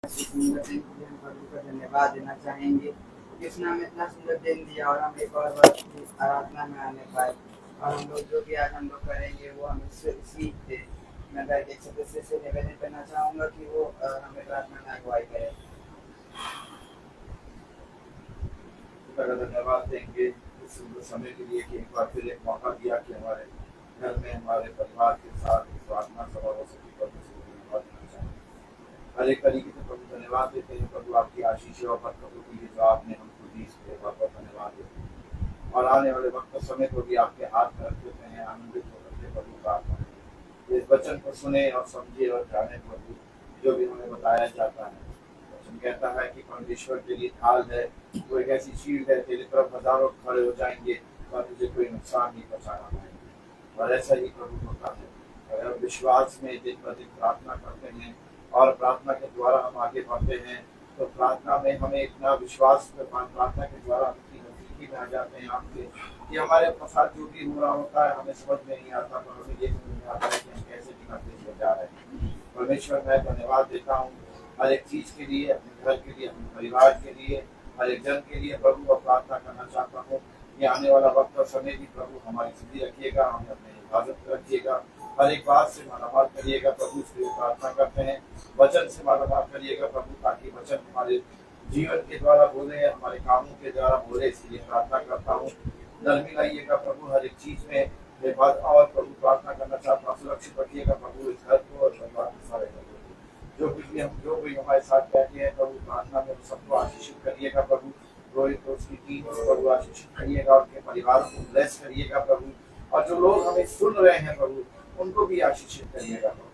सुंदर दिन के लिए हम प्रभु का धन्यवाद देना चाहेंगे कि उसने हमें इतना सुंदर दिन दिया और हम एक और बार उसकी आराधना में आने पाए। और हम लोग जो भी आज हम लोग करेंगे वो हम इससे सीख थे। मैं घर के सदस्य से निवेदन करना चाहूँगा कि वो हमें प्रार्थना में अगुवाई करें। धन्यवाद देंगे इस सुंदर समय के लिए कि एक बार फिर एक मौका दिया कि हमारे घर में हमारे परिवार के साथ प्रार्थना सभा हो सके। प्रभु से धन्यवाद देना चाहेंगे। हर एक तरीके से प्रभु धन्यवाद देते हैं। प्रभु आपकी आशीष और बरकतों के लिए जो आपने हमको दी इसके लिए बहुत धन्यवाद देते हैं। और आने वाले वक्त समय को भी आपके हाथ में रख देते हैं। आनंदित होकर के प्रभु प्रार्थना इस वचन को सुने और समझे और जाने प्रभु जो भी हमें बताया जाता है। कहता है कि परमेश्वर के लिए ढाल है, वो एक ऐसी शील्ड है तेरे तरफ हजारों खड़े हो जाएंगे और तुझे कोई नुकसान नहीं पहुंचाना पाएंगे। और ऐसा ही प्रभु होता है। अगर विश्वास में दिन ब दिन प्रार्थना करते हैं और प्रार्थना के द्वारा हम आगे बढ़ते हैं तो प्रार्थना में हमें इतना विश्वास प्रार्थना के द्वारा हम इतनी नजदीकी में आ जाते हैं आपके कि हमारे साथ जो भी हो रहा होता है हमें समझ में नहीं आता, पर हमें ये समझ में आता है कि हम कैसे दिखाते जा रहे हैं। परमेश्वर मैं धन्यवाद देता हूँ हर एक चीज के लिए, अपने घर के लिए, अपने परिवार के लिए, हर एक जन के लिए प्रभु और प्रार्थना करना चाहता हूँ कि आने वाला वक्त और समय भी प्रभु हमारी स्थिति रखिएगा, हमें अपने हिफाजत रखिएगा, हर एक बात से मालामाल करिएगा प्रभु। इसलिए प्रार्थना करते हैं वचन से मालामाल करिएगा प्रभु, ताकि वचन हमारे जीवन के द्वारा बोले, हमारे कामों के द्वारा बोले। इसलिए प्रार्थना करता हूँ नरमी लाइएगा प्रभु हर एक चीज में। और प्रभु प्रार्थना करना चाहता हूँ सुरक्षित रखिएगा प्रभु इस घर को और परिवार के सारे जो भी हमारे साथ बैठे हैं प्रभु प्रार्थना में सबको आशीषित करिएगा प्रभु। रोहित और उसकी टीम को प्रभु आशीषित करिएगा, उनके परिवार को ब्लेस करिएगा प्रभु। और जो लोग हमें सुन रहे हैं प्रभु उनको भी आशीषित करिएगा प्रभु।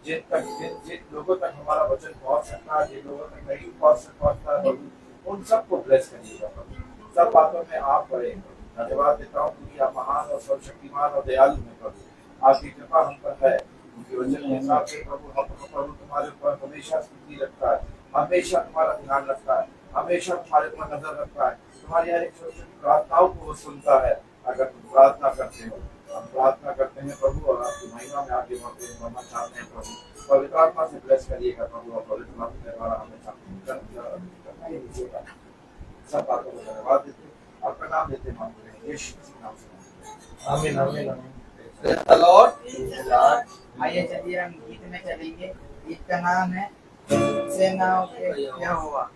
जिन लोगों तक हमारा वचन पहुंच सकता है, जिन लोगों तक नहीं पहुंचता है प्रभु उन सबको ब्लेस करिएगा प्रभु। सब बातों में आप बड़े धन्यवाद देता हूँ क्योंकि आप महान और सर्वशक्तिमान और दयालु हैं प्रभु। आपकी कृपा हम पर है उनके वचन के हिसाब से प्रभु। हम प्रभु तुम्हारे ऊपर हमेशा स्तुति रखता है, हमेशा तुम्हारा ध्यान रखता है, हमेशा तुम्हारे ऊपर नजर रखता है। तुम्हारी हर एक छोटी प्रार्थनाओं को वो सुनता है अगर तुम प्रार्थना करते हो। हम प्रार्थना करते हैं प्रभु और आपकी महिमा में आगे बढ़ना चाहते हैं प्रभु। पवित्र आत्मा से ब्लेस करिएगा प्रभु और पवित्र आत्मा के द्वारा हमें सब बातों को धन्यवाद देते आपका नाम लेते मांगते हैं यीशु के नाम से आमीन आमीन आमीन। लॉर्ड आइए चलिए हम गीत में चलेंगे। गीत का नाम है सेनाओं के यहोवा।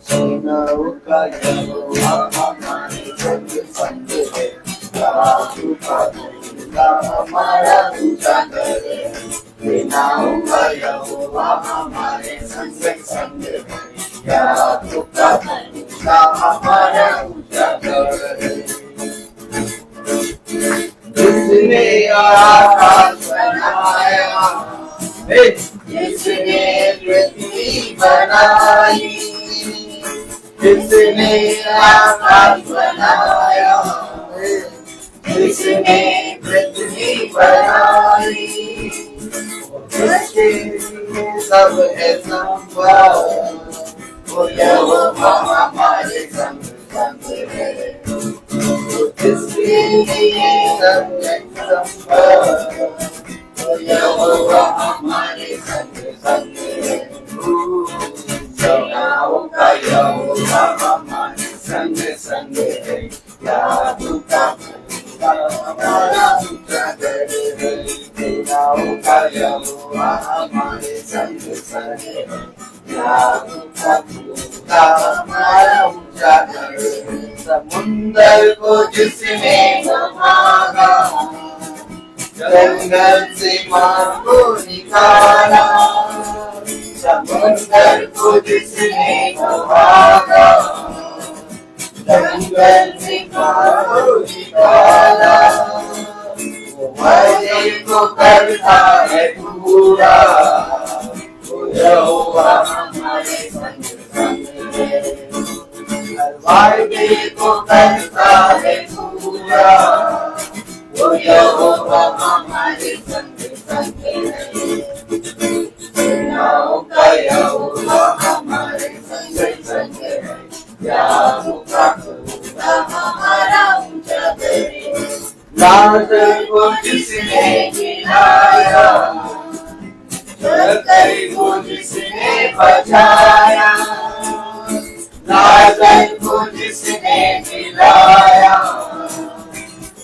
सेनाओं का यहोवा हमारे संग है, प्रभु का धन्यता हमारा ऊंचा है। सेनाओं का यहोवा हमारे संग है, प्रभु का धन्यता हमारा ऊंचा है। जिसने आकाश बनाया, जिसने पृथ्वी बनाई, जिसने आकाश बनाया, जिसने पृथ्वी बनाई, उसके लिए सब है संभव। वो यहोवा हमारे संग है, जिसके लिए सब है संभव। वो यहोवा हमारे संग है। सेनाओं का यहोवा हमारे संग है, प्रभु का हमारा ऊंचा है। सेनाओं का यहोवा हमारे संग है, प्रभु का हमारा ऊंचा है। समुंदर को जिसने भागा, जंगल से मार को निकाला, समुंदर को जिसने भागा, जंगल से मार को निकाला, वो मरे को करता है पूरा। वो यहोवा हमारे संग है, वायदे को करता है पूरा। वो यहोवा हमारे संग है, सेनाओं का यहोवा हमारे संग है, प्रभु का हमारा ऊंचा है। लाजर को जिसने जिसने मिलाया, लाजर को जिसने बचाया, लाजर को जिसने मिलाया,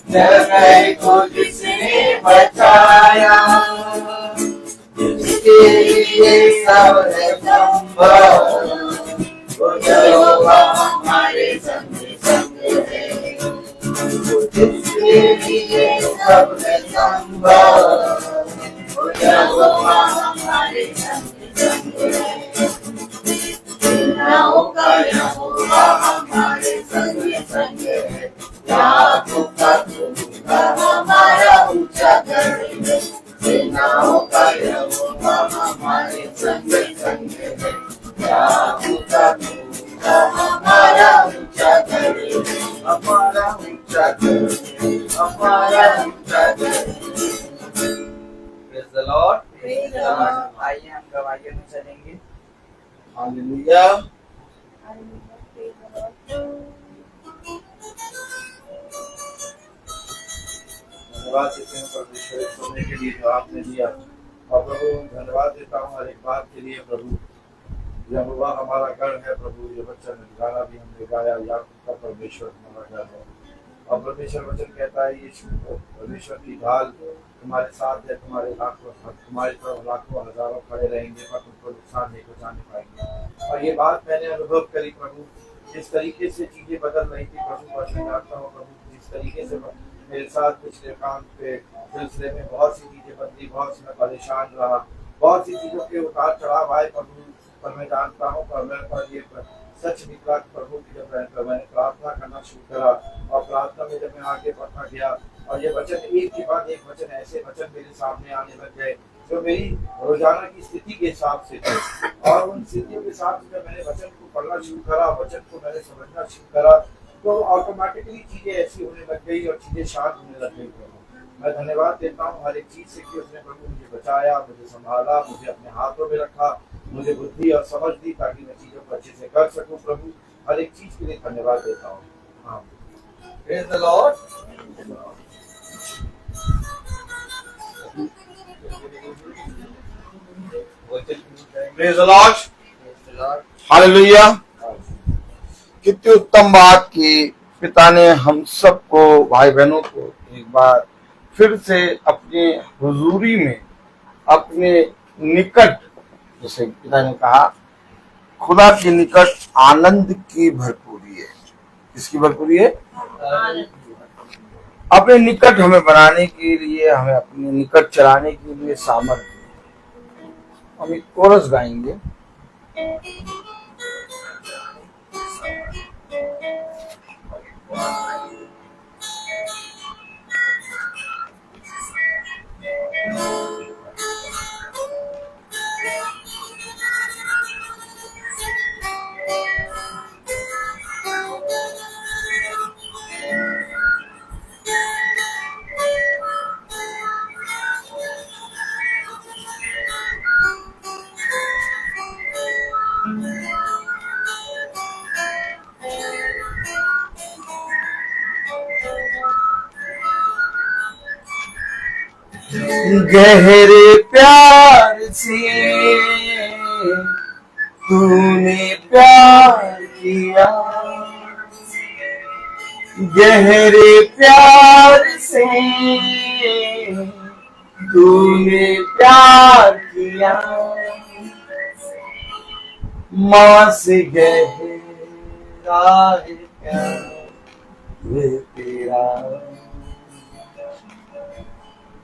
लाजर को जिसने बचाया, जिसके लिए सब है संभव, वो यहोवा हमारे संग संग है, जिसके लिए सब है संभव, वो यहोवा हमारे संग संग है। सेनाओं का यहोवा हमारे संग संग है, याकूब का प्रभु हमारा ऊंचा गढ़ है। सेनाओं का यहोवा हमारे संग संग है, याकूब का प्रभु हमारा ऊंचा गढ़ है, हमारा ऊंचा गढ़ है, हमारा ऊंचा गढ़ है। Praise the Lord. Praise the Lord. आइए हम गवाहियों में चलेंगे। हालेलुया। धन्यवाद देते हैं परमेश्वर इस समय के लिए जो आपने दिया, और प्रभु धन्यवाद देता हूँ हर एक बात के लिए प्रभु। यहोवा हमारा गढ़ है प्रभु, ये वचन गाना भी हमने गाया, याकूब का परमेश्वर हमारा गढ़ है। और परमेश्वर वचन कहता है यीशु परमेश्वर की ढाल तुम्हारे साथ है, तुम्हारे तरफ लाखों हजारों खड़े रहेंगे पर तुमको नुकसान नहीं पहुंचाने पाएंगे। और ये बात मैंने अनुभव करी प्रभु, जिस तरीके से चीजें बदल रही थी प्रभु, मैं जानता हूँ प्रभु जिस तरीके से मेरे साथ पिछले काम पे सिलसिले में बहुत सी चीजें बदली, बहुत सी मैं परेशान रहा, बहुत सी चीजों के उतार चढ़ाव आए प्रभु, पर मैं जानता हूँ पर ये सच निकला प्रभु की जब मैंने प्रार्थना करना शुरू करा, और प्रार्थना में जब मैं आगे बढ़ता गया और ये वचन एक के बाद एक वचन ऐसे वचन मेरे सामने आने लग गए जो मेरी रोजाना की स्थिति के हिसाब से थे, और उन स्थितियों के हिसाब से जब मैंने वचन को पढ़ना शुरू करा, वचन को मैंने समझना शुरू करा, तो ऑटोमेटिकली चीजें ऐसी होने लग गई और चीजें शांत होने लग गई प्रभु। मैं धन्यवाद देता हूँ हर एक चीज से कि उसने प्रभु मुझे बचाया, मुझे संभाला, मुझे अपने हाथों में रखा, मुझे बुद्धि और समझ दी ताकि मैं चीजों को अच्छे से कर सकूं प्रभु। हर एक चीज के लिए धन्यवाद देता हूँ। हाँ, Praise the Lord. Praise the Lord. Praise the Lord. Hallelujah. कितनी उत्तम बात कि पिता ने हम सबको, भाई बहनों को एक बार फिर से अपने हुजूरी में, अपने निकट, जैसे पिता ने कहा खुदा के निकट आनंद की भरपूरी है। किसकी भरपूरी है? अपने निकट हमें बनाने के लिए, हमें अपने निकट चलाने के लिए सामर्थ्य। हम एक कोरस गाएंगे। गहरे प्यार से तूने प्यार किया, गहरे प्यार से तूने प्यार किया, माँ से गहरा है प्यार तेरा,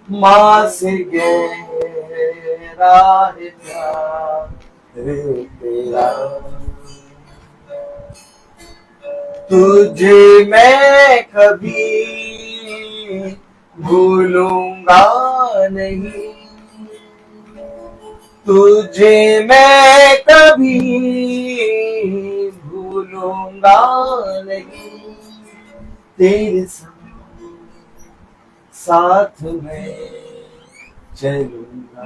माँ से गहरा है प्यार तेरा। तुझे मैं कभी भूलूंगा नहीं, तुझे मैं कभी भूलूंगा नहीं, तेरे साथ में चलूंगा,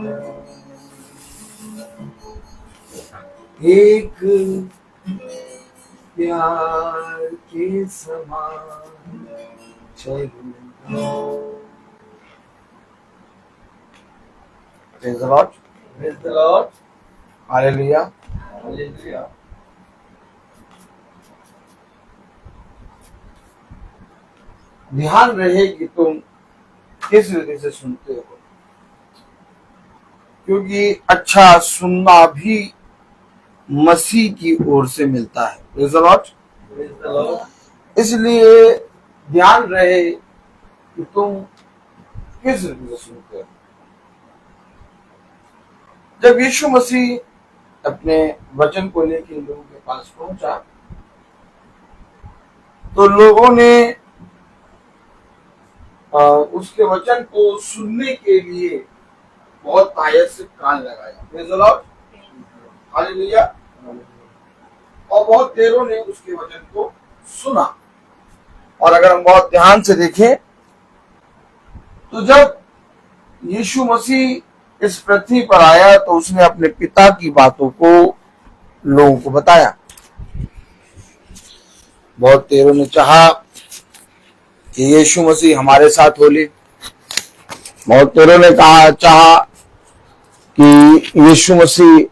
एक प्यार के समान चलूंगा। Praise the Lord. Praise the Lord. Hallelujah. Hallelujah. ध्यान रहे कि तुम किस रीति से सुनते हो, क्योंकि अच्छा सुनना भी मसीह की ओर से मिलता है। Praise the Lord. Praise the Lord. इसलिए ध्यान रहे कि तुम किस रीति से सुनते हो। जब यीशु मसीह अपने वचन को लेकर लोगों के पास पहुंचा तो लोगों ने उसके वचन को सुनने के लिए बहुत तायत से कान लगाया। Praise the Lord. हालेलुया। और बहुत देरों ने उसके वचन को सुना। और अगर हम बहुत ध्यान से देखें तो जब यीशु मसीह इस पृथ्वी पर आया तो उसने अपने पिता की बातों को लोगों को बताया। बहुत देरों ने चाहा कि यीशु मसीह हमारे साथ हो ले। बहुत देरों ने चाहा कि यीशु मसीह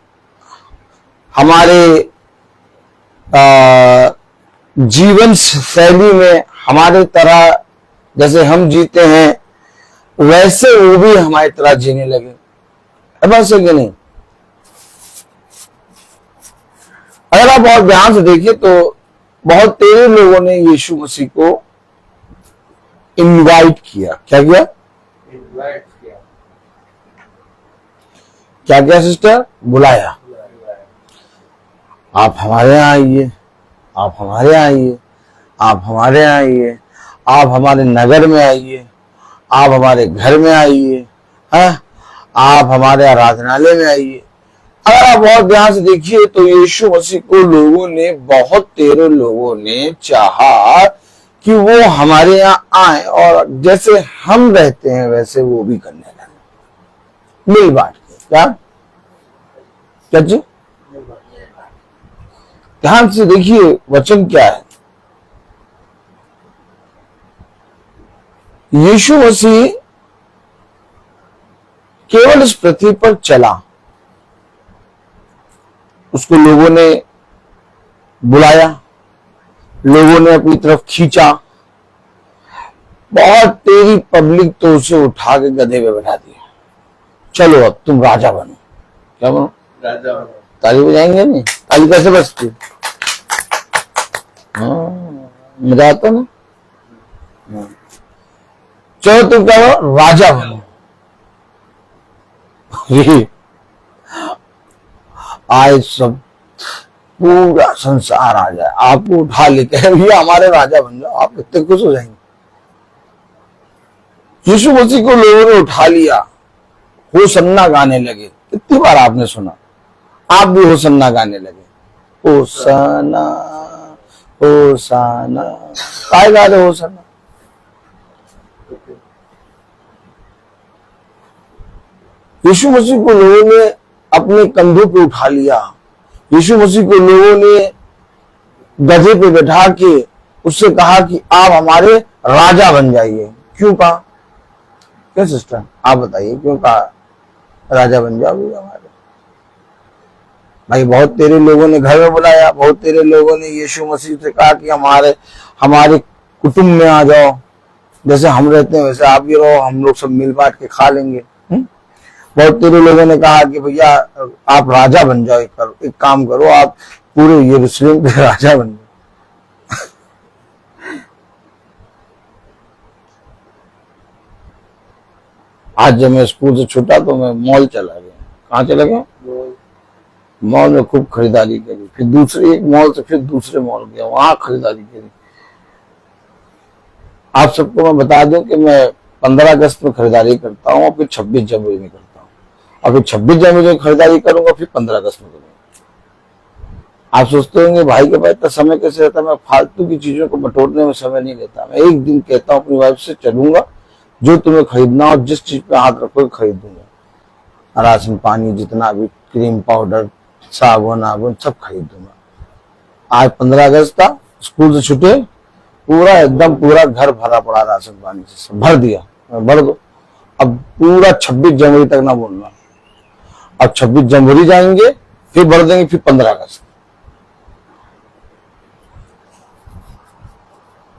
हमारे जीवन शैली में हमारे तरह जैसे हम जीते हैं वैसे वो भी हमारी तरह जीने लगे। है बात सही कि नहीं? अगर आप बहुत ध्यान से देखिए तो बहुत तेरे लोगों ने यीशु मसीह को इनवाइट किया। क्या किया? Invite किया। क्या किया सिस्टर? बुलाया। आप हमारे यहाँ आइए, आप हमारे यहाँ आइए, आप हमारे यहाँ आइए, आप हमारे नगर में आइए, आप हमारे घर में आइए, हैं? आप हमारे आराधनालय में आइए। अगर आप बहुत ध्यान से देखिए तो यीशु मसीह को लोगों ने, बहुत तेरे लोगों ने चाहा कि वो हमारे यहाँ आए और जैसे हम रहते हैं वैसे वो भी करने लगे, मिल बांट के। क्या क्या जी? ध्यान से देखिए वचन क्या है। यीशु मसीह केवल इस पृथ्वी पर चला, उसको लोगों ने बुलाया, लोगों ने अपनी तरफ खींचा। बहुत तेरी पब्लिक तो उसे उठा के गधे पे बैठा दिया। चलो अब तुम राजा बनो। क्या बनो? राजा बनो। ताली बजाएंगे नहीं? ताली कैसे बजती? मजा आता ना। चलो तुम क्या बनो? राजा बनो। आज सब पूरा संसार आ जाए, आपको उठा लेके भैया हमारे राजा बन जाओ, आप कितने खुश हो जाएंगे। यीशु मसीह को लोगों ने उठा लिया, होसन्ना गाने लगे। कितनी बार आपने सुना? आप भी होसन्ना गाने लगे। Hosanna Hosanna. काय गा रहे होसन्ना? यीशु मसीह को लोगों ने अपने कंधों पे उठा लिया। यीशु मसीह को लोगों ने गधे पे बैठा के उससे कहा कि आप हमारे राजा बन जाइए। क्यों कहा? क्या सिस्टर आप बताइए क्यों कहा राजा बन जाओ हमारे? भाई बहुत तेरे लोगों ने घर में बुलाया, बहुत तेरे लोगों ने यीशु मसीह से कहा कि हमारे कुटुंब में आ जाओ, जैसे हम रहते हैं वैसे आप भी रहो, हम लोग सब मिल बांट के खा लेंगे। बहुत तेरे लोगों ने कहा कि भैया आप राजा बन जाओ, एक काम करो, आप पूरे यरूशलेम के राजा बन जाओ। आज जब मैं स्कूल से छूटा तो मैं मॉल चला गया। कहाँ चला गया? मॉल में खूब खरीदारी करी, फिर दूसरे एक मॉल से फिर दूसरे मॉल गया, वहां खरीदारी करी। आप सबको मैं बता दूं कि मैं 15 अगस्त में खरीदारी करता हूँ और फिर 26 जनवरी में करता हूँ, और फिर 26 जनवरी में खरीदारी करूंगा, फिर 15 अगस्त में करूंगा। आप सोचते होंगे भाई के पास इतना समय कैसे रहता है? मैं फालतू की चीजों को बटोरने में समय नहीं लेता। मैं एक दिन कहता हूँ अपनी वाइफ से, चलूंगा, जो तुम्हें खरीदना हो जिस चीज पे हाथ रखोगे खरीद दूंगा, राशन पानी जितना भी, क्रीम पाउडर साबुन आबुन सब खरीद दूंगा। आज 15 अगस्त था, स्कूल से छुटे, पूरा एकदम पूरा घर भरा पड़ा राशन पानी से, भर दिया, भर दो। अब पूरा 26 जनवरी तक ना बोलना, अब 26 जनवरी जाएंगे, फिर बढ़ देंगे, फिर 15 अगस्त।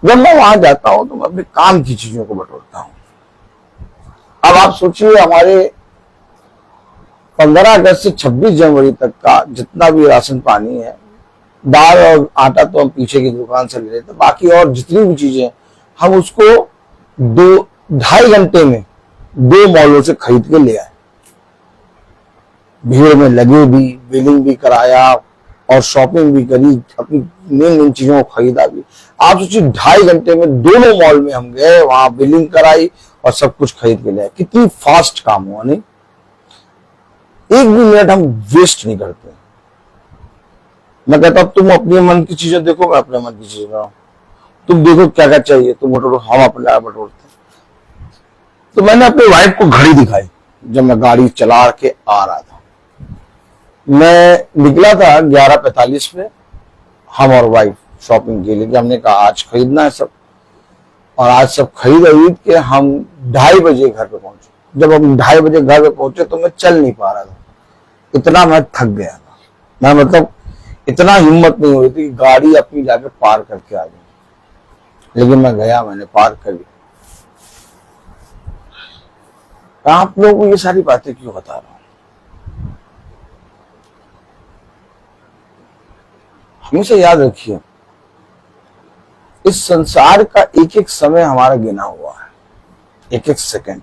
जब मैं वहां जाता हूं तो मैं अपने काम की चीजों को बटोरता हूं। अब आप सोचिए, हमारे 15 अगस्त से 26 जनवरी तक का जितना भी राशन पानी है, दाल और आटा तो हम पीछे की दुकान से ले लेते, बाकी और जितनी भी चीजें हम उसको 2-2.5 घंटे में 2 मॉलों से खरीद के ले आए। भीड़ में लगे भी, बिलिंग भी कराया और शॉपिंग भी करी, अपनी मेन चीजों को खरीदा भी। आप सोचिए 2.5 घंटे में दोनों मॉल में हम गए, वहां बिलिंग कराई और सब कुछ खरीद के ले आए। कितनी फास्ट काम हुआ नहीं? एक भी मिनट हम वेस्ट नहीं करते। मैं कहता हूं तुम अपने मन की चीजें देखो, मैं अपने मन की चीजें बनाऊं। तुम देखो क्या क्या चाहिए, तुम बटोरो, हम अपने आप बटोरते। तो मैंने अपने वाइफ को घड़ी दिखाई जब मैं गाड़ी चला के आ रहा था। मैं निकला था 11:45 पे, हम और वाइफ शॉपिंग के लिए। हमने कहा आज खरीदना है सब, और आज सब खरीद के हम 2:30 बजे घर पे पहुंचे। जब हम 2:30 बजे घर पे पहुंचे तो मैं चल नहीं पा रहा था, इतना मैं थक गया था। मैं मतलब इतना हिम्मत नहीं हो रही थी कि गाड़ी अपनी जाके पार करके आ जाऊं, लेकिन मैं गया, मैंने पार कर लिया। आप लोगों को ये सारी बातें क्यों बता रहा हूं? हमेशा याद रखिए, इस संसार का एक एक समय हमारा गिना हुआ है, एक एक सेकंड।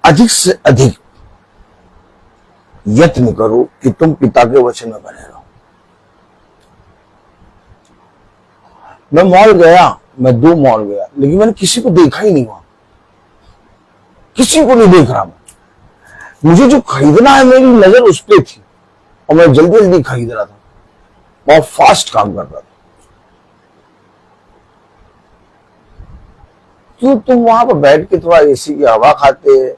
अधिक से अधिक यत्न करो कि तुम पिता के वचन में बने रहो। मैं मॉल गया, मैं 2 मॉल गया, लेकिन मैंने किसी को देखा ही नहीं वहां, किसी को नहीं देख रहा मैं। मुझे जो खरीदना है मेरी नजर उस पर थी और मैं जल्दी जल्दी खरीद रहा था, बहुत फास्ट काम कर रहा था। क्यों तुम वहां पर बैठ के थोड़ा एसी की हवा खाते,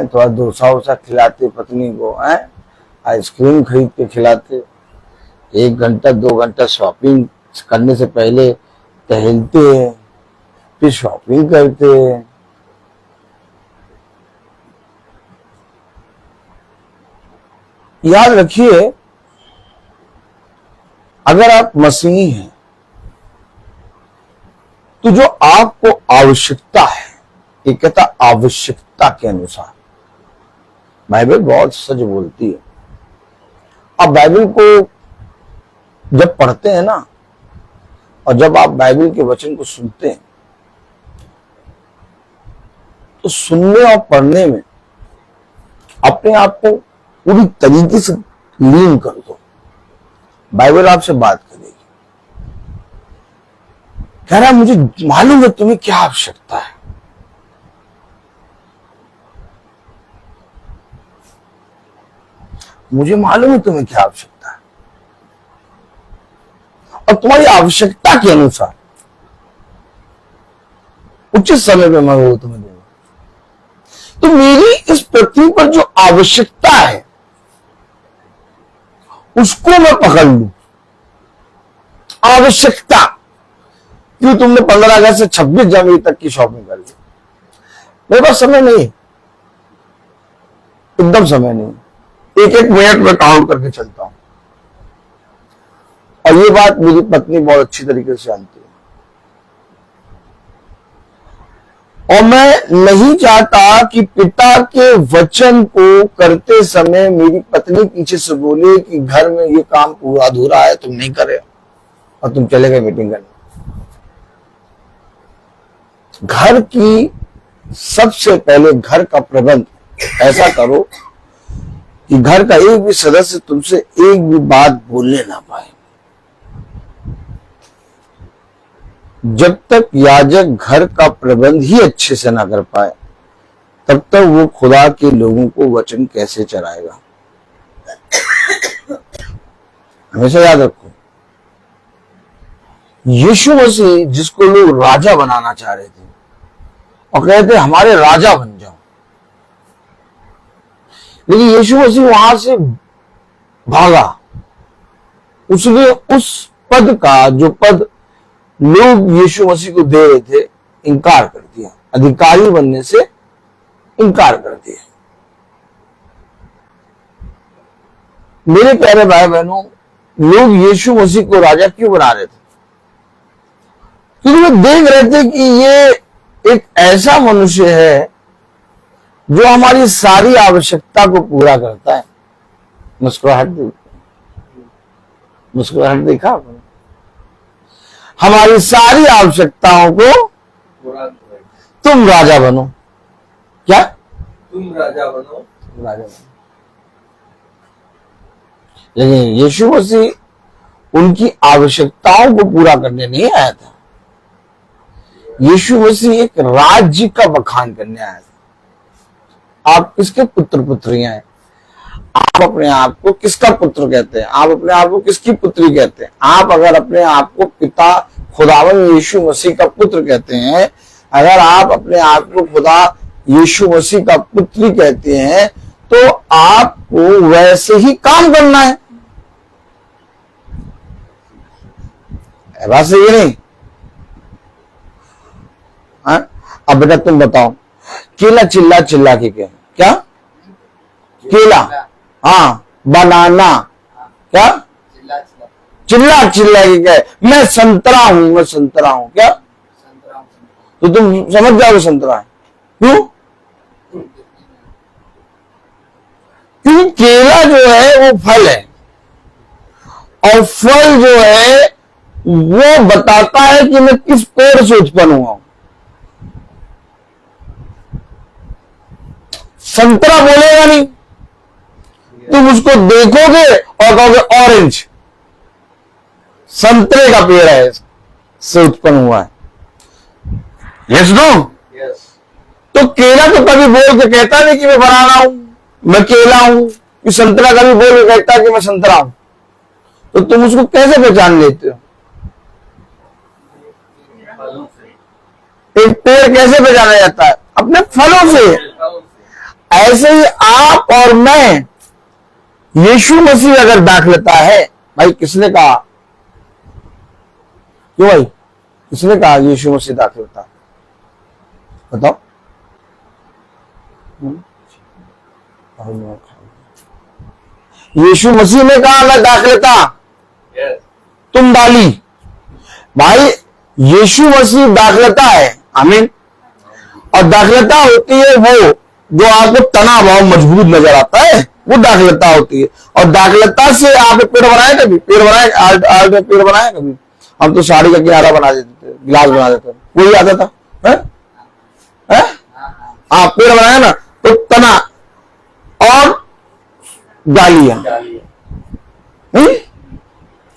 थोड़ा डोसा वोसा खिलाते पत्नी को, आइसक्रीम खरीद के खिलाते, 1 घंटा 2 घंटा शॉपिंग करने से पहले टहलते, फिर शॉपिंग करते। याद रखिए, अगर आप मसीही हैं तो जो आपको आवश्यकता है, ये कहता आवश्यकता के अनुसार, बाइबल बहुत सच बोलती है। आप बाइबल को जब पढ़ते हैं ना, और जब आप बाइबल के वचन को सुनते हैं, तो सुनने और पढ़ने में अपने आप को पूरी तरीके से लीन कर दो। बाइबल आपसे बात करेगी, कह रहा मुझे मालूम है तुम्हें क्या आवश्यकता है। मुझे मालूम है तुम्हें क्या आवश्यकता है, और तुम्हारी आवश्यकता के अनुसार उचित समय पे मैं वो तुम्हें दूंगा। तो मेरी इस पृथ्वी पर जो आवश्यकता है उसको मैं पकड़ लूं। आवश्यकता क्यों? तुमने 15 अगस्त से 26 जनवरी तक की शॉपिंग कर ली, मेरे पास समय नहीं, एकदम समय नहीं, एक एक मिनट में काउंट करके चलता हूं। और ये बात मेरी पत्नी बहुत अच्छी तरीके से जानती है। और मैं नहीं चाहता कि पिता के वचन को करते समय मेरी पत्नी पीछे से बोले कि घर में ये काम पूरा अधूरा है, तुम नहीं करे और तुम चले गए मीटिंग करने। घर की सबसे पहले घर का प्रबंध ऐसा करो कि घर का एक भी सदस्य तुमसे एक भी बात बोलने ना पाए। जब तक याजक घर का प्रबंध ही अच्छे से ना कर पाए, तब तक वो खुदा के लोगों को वचन कैसे चलाएगा। हमेशा याद रखो, यीशु मसीह जिसको लोग राजा बनाना चाह रहे थे और कहते हमारे राजा बन जाओ, लेकिन यीशु मसीह वहां से भागा। उसने उस पद का, जो पद लोग यीशु मसीह को दे रहे थे, इनकार कर दिया, अधिकारी बनने से इनकार कर दिया। मेरे प्यारे भाई बहनों, लोग यीशु मसीह को राजा क्यों बना रहे थे? क्योंकि वो देख रहे थे कि ये एक ऐसा मनुष्य है जो हमारी सारी आवश्यकता को पूरा करता है। मुस्कुराहट देखा आपने? हमारी सारी आवश्यकताओं को तुम राजा बनो। क्या? तुम राजा बनो। राजा बनो। लेकिन यीशु मसीह उनकी आवश्यकताओं को पूरा करने नहीं आया था। यीशु मसीह एक राज्य का बखान करने आया था। आप किसके पुत्र पुत्रियां हैं? आप अपने आप को किसका पुत्र कहते हैं? आप अपने आप को किसकी पुत्री कहते हैं? आप अगर अपने आप को पिता खुदावंद यीशु मसीह का पुत्र कहते हैं, अगर आप अपने आप को खुदा यीशु मसीह का पुत्री कहते हैं, तो आपको वैसे ही काम करना है। बात सही नहीं? हाँ? अब बेटा तुम बताओ, केला चिल्ला चिल्ला के क्या? केला, हाँ, बनाना, क्या? चिल्ला चिल्ला के क्या? मैं संतरा हूं, मैं संतरा हूं, क्या? तो तुम समझ जाओगे संतरा है। क्यों? क्योंकि केला जो है वो फल है, और फल जो है वो बताता है कि मैं किस पेड़ से उत्पन्न हुआ हूं। संतरा बोलेगा नहीं, तुम उसको देखोगे और कहोगे ऑरेंज, संतरे का पेड़ है, से उत्पन्न हुआ है। Yes no? यस। तो केला तो कभी बोल के कहता नहीं कि मैं बनाना हूं, मैं केला हूं। कि संतरा कभी बोल के कहता कि मैं संतरा हूं। तो तुम उसको कैसे पहचान लेते हो? एक पेड़ कैसे पहचाना जाता है? अपने फलों से। ऐसे ही आप और मैं, यीशु मसीह अगर दाखलता है, भाई किसने कहा? क्यों भाई, किसने कहा यीशु मसीह दाखलता? बताओ। यीशु मसीह ने कहा मैं दाखलता, तुम डाली। भाई यीशु मसीह दाखलता है, आमीन। और दाखलता होती है वो जो आपको तना भाव मजबूत नजर आता है, वो दाखलता होती है। और दाखलता से आपने पेड़ बनाए कभी? पेड़ बनाए? आर्ट में पेड़ बनाए कभी? हम तो साड़ी का किनारा बना देते थे, गिलास बना देते थे, वही आता था। हाँ, पेड़ बनाया ना, तो तना और डालियां।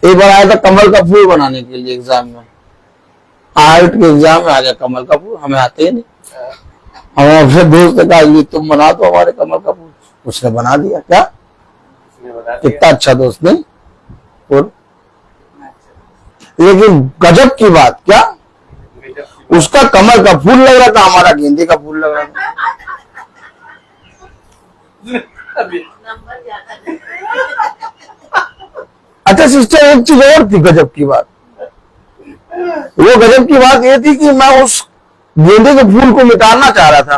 एक बार आया था कमल का फूल बनाने के लिए एग्जाम में, आर्ट के एग्जाम में आ गया कमल का फूल, हमें आते ही नहीं। हमें अपने दोस्त ने कहा ये तुम बना दो हमारे कमल का फूल, उसने बना दिया। क्या? कितना अच्छा दोस्त नहीं? और लेकिन गजब की बात, क्या उसका कमल का फूल लग रहा था, हमारा गेंदे का फूल लग रहा था। अच्छा सिस्टर, एक चीज और थी गजब की बात। वो गजब की बात ये थी कि मैं उस गेंदे के फूल को मिटाना चाह रहा था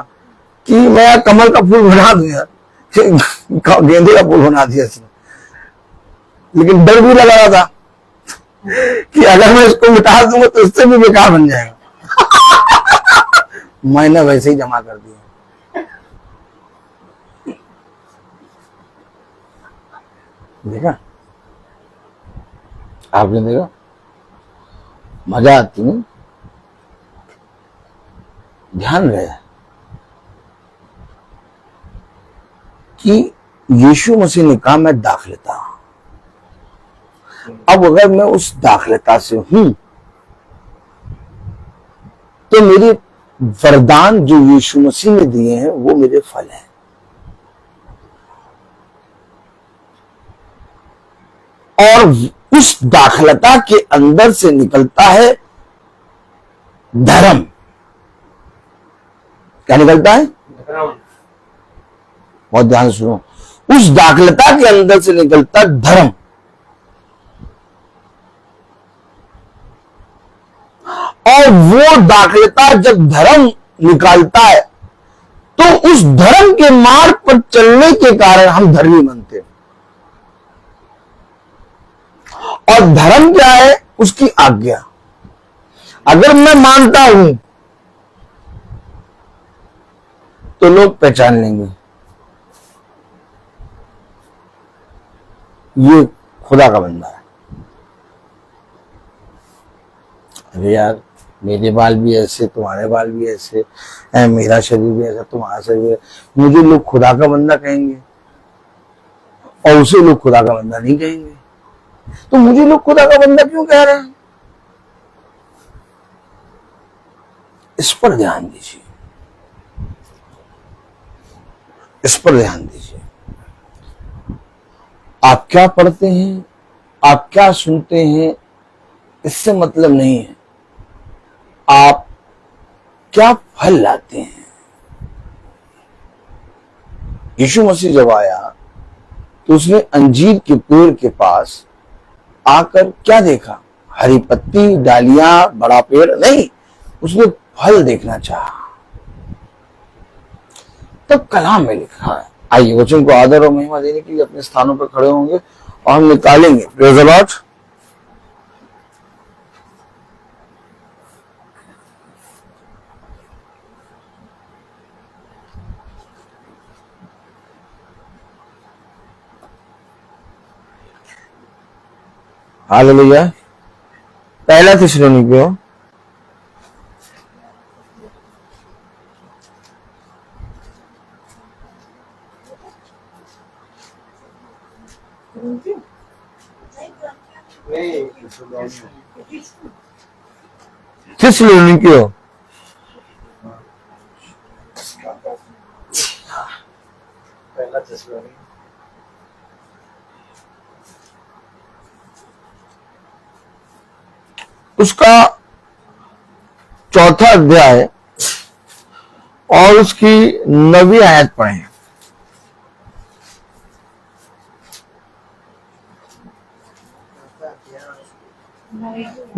कि मैं कमल का फूल बना दूं यार, गेंदे का फूल बना दिया इसने। लेकिन डर भी लगा रहा था कि अगर मैं इसको मिटा दूंगा तो इससे भी बेकार बन जाएगा। मैंने वैसे ही जमा कर दिया। देखा आपने? देखा? मजा आती है। ध्यान रहे कि यीशु मसीह ने कहा मैं दाखलता। अब अगर मैं उस दाखलता से हूं तो मेरे वरदान जो यीशु मसीह ने दिए हैं वो मेरे फल हैं। और उस दाखलता के अंदर से निकलता है धर्म। क्या निकलता है? बहुत ध्यान से सुनो। उस दाखलता के अंदर से निकलता धर्म। और वो दाखलता जब धर्म निकालता है तो उस धर्म के मार्ग पर चलने के कारण हम धर्मी बनते हैं। और धर्म क्या है? उसकी आज्ञा। अगर मैं मानता हूं तो लोग पहचान लेंगे ये खुदा का बंदा है। अरे यार, मेरे बाल भी ऐसे, तुम्हारे बाल भी ऐसे, मेरा शरीर भी ऐसा, तुम्हारा शरीर भी ऐसा। मुझे लोग खुदा का बंदा कहेंगे और उसे लोग खुदा का बंदा नहीं कहेंगे। तो मुझे लोग खुदा का बंदा क्यों कह रहे हैं? इस पर ध्यान दीजिए, इस पर ध्यान दीजिए। आप क्या पढ़ते हैं, आप क्या सुनते हैं, इससे मतलब नहीं है। आप क्या फल लाते हैं। यीशु मसीह जब आया तो उसने अंजीर के पेड़ के पास आकर क्या देखा? हरी पत्ती, डालियां, बड़ा पेड़ नहीं, उसने फल देखना चाहा। तब कलाम में लिखा है। आइए वचन को आदर और महिमा देने के लिए अपने स्थानों पर खड़े होंगे और हम निकालेंगे। Praise the Lord. हालेलुया। पहला थिस्सलुनीकियों थिस्सलुनीकियों पहला थिस्सलुनी उसका 4था अध्याय और उसकी 9वीं आयत पढ़ें।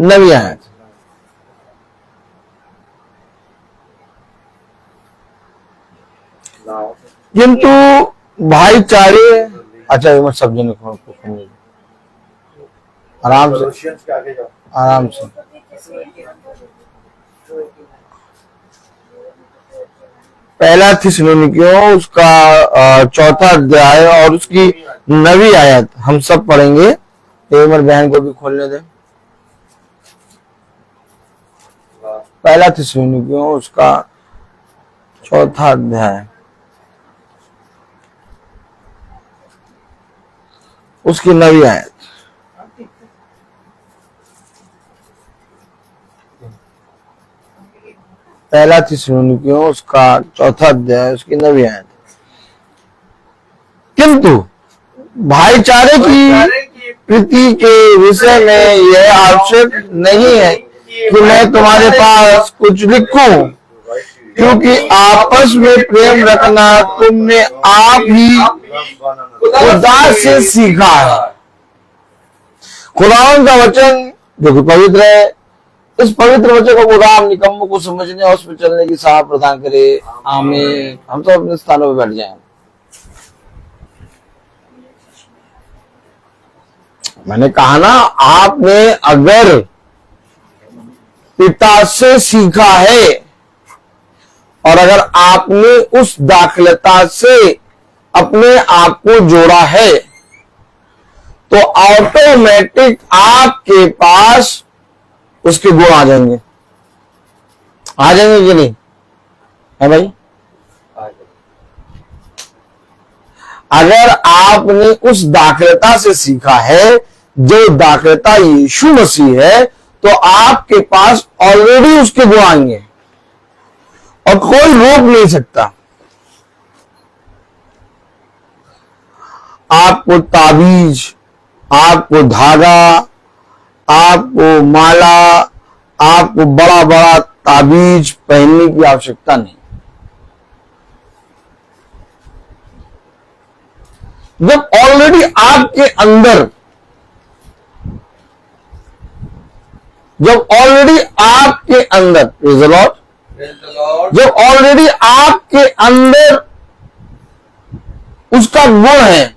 9वीं आयत। किंतु भाईचारे, अच्छा ये मत समझने को, आराम से, कोलोसियंस के आगे जाओ। आराम से। पहला थिस्सलुनीकियों उसका 4था अध्याय और उसकी 9वीं आयत हम सब पढ़ेंगे। एक बार बहन को भी खोलने दे। पहला थिस्सलुनीकियों उसका 4था अध्याय उसकी 9वीं आयत। पहला थिस्सलुनीकियों उसका 4था अध्याय उसकी 9वीं आयत। किंतु भाईचारे की प्रीति के विषय में यह आवश्यक नहीं है कि मैं तुम्हारे पास कुछ लिखूं, क्योंकि आपस में प्रेम रखना तुमने आप ही खुदा से सीखा है। खुदावन का वचन जो कि पवित्र है, इस पवित्र वचन को खुदा हम निकम्मों को समझने और उस पर चलने की साह प्रदान करे। आमीन। हम तो अपने स्थानों पर बैठ जाएं। मैंने कहा ना, आपने अगर पिता से सीखा है और अगर आपने उस दाखलता से अपने आप को जोड़ा है तो ऑटोमेटिक आपके पास उसके गुण आ जाएंगे। आ जाएंगे कि नहीं है भाई? अगर आपने उस दाखलता से सीखा है जो दाखलता यीशु मसीह है, तो आपके पास ऑलरेडी उसके गुण आएंगे और कोई रोक नहीं सकता। आपको ताबीज, आपको धागा, आपको माला, आपको बड़ा बड़ा ताबीज पहनने की आवश्यकता नहीं। जब ऑलरेडी आपके अंदर, जब ऑलरेडी आपके अंदर, प्रेज़ द लॉर्ड, जब ऑलरेडी आपके अंदर उसका गुण है,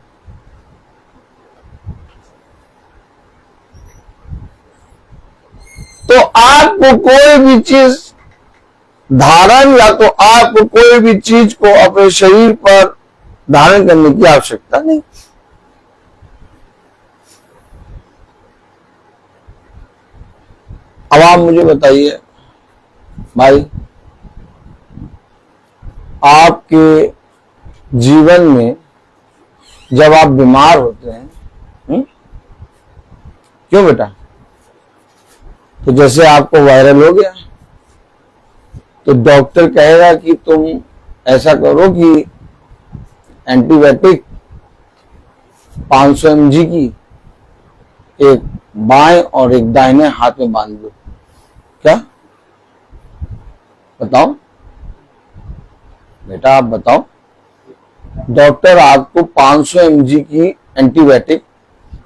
आपको कोई भी चीज धारण या तो आपको कोई भी चीज को अपने शरीर पर धारण करने की आवश्यकता नहीं। अब आप मुझे बताइए भाई, आपके जीवन में जब आप बीमार होते हैं, क्यों बेटा? तो जैसे आपको वायरल हो गया तो डॉक्टर कहेगा कि तुम ऐसा करो कि एंटीबायोटिक 500 mg की एक बाएं और एक दाहिने हाथ में बांध दो। क्या बताओ बेटा, आप बताओ। डॉक्टर आपको 500 mg की एंटीबायोटिक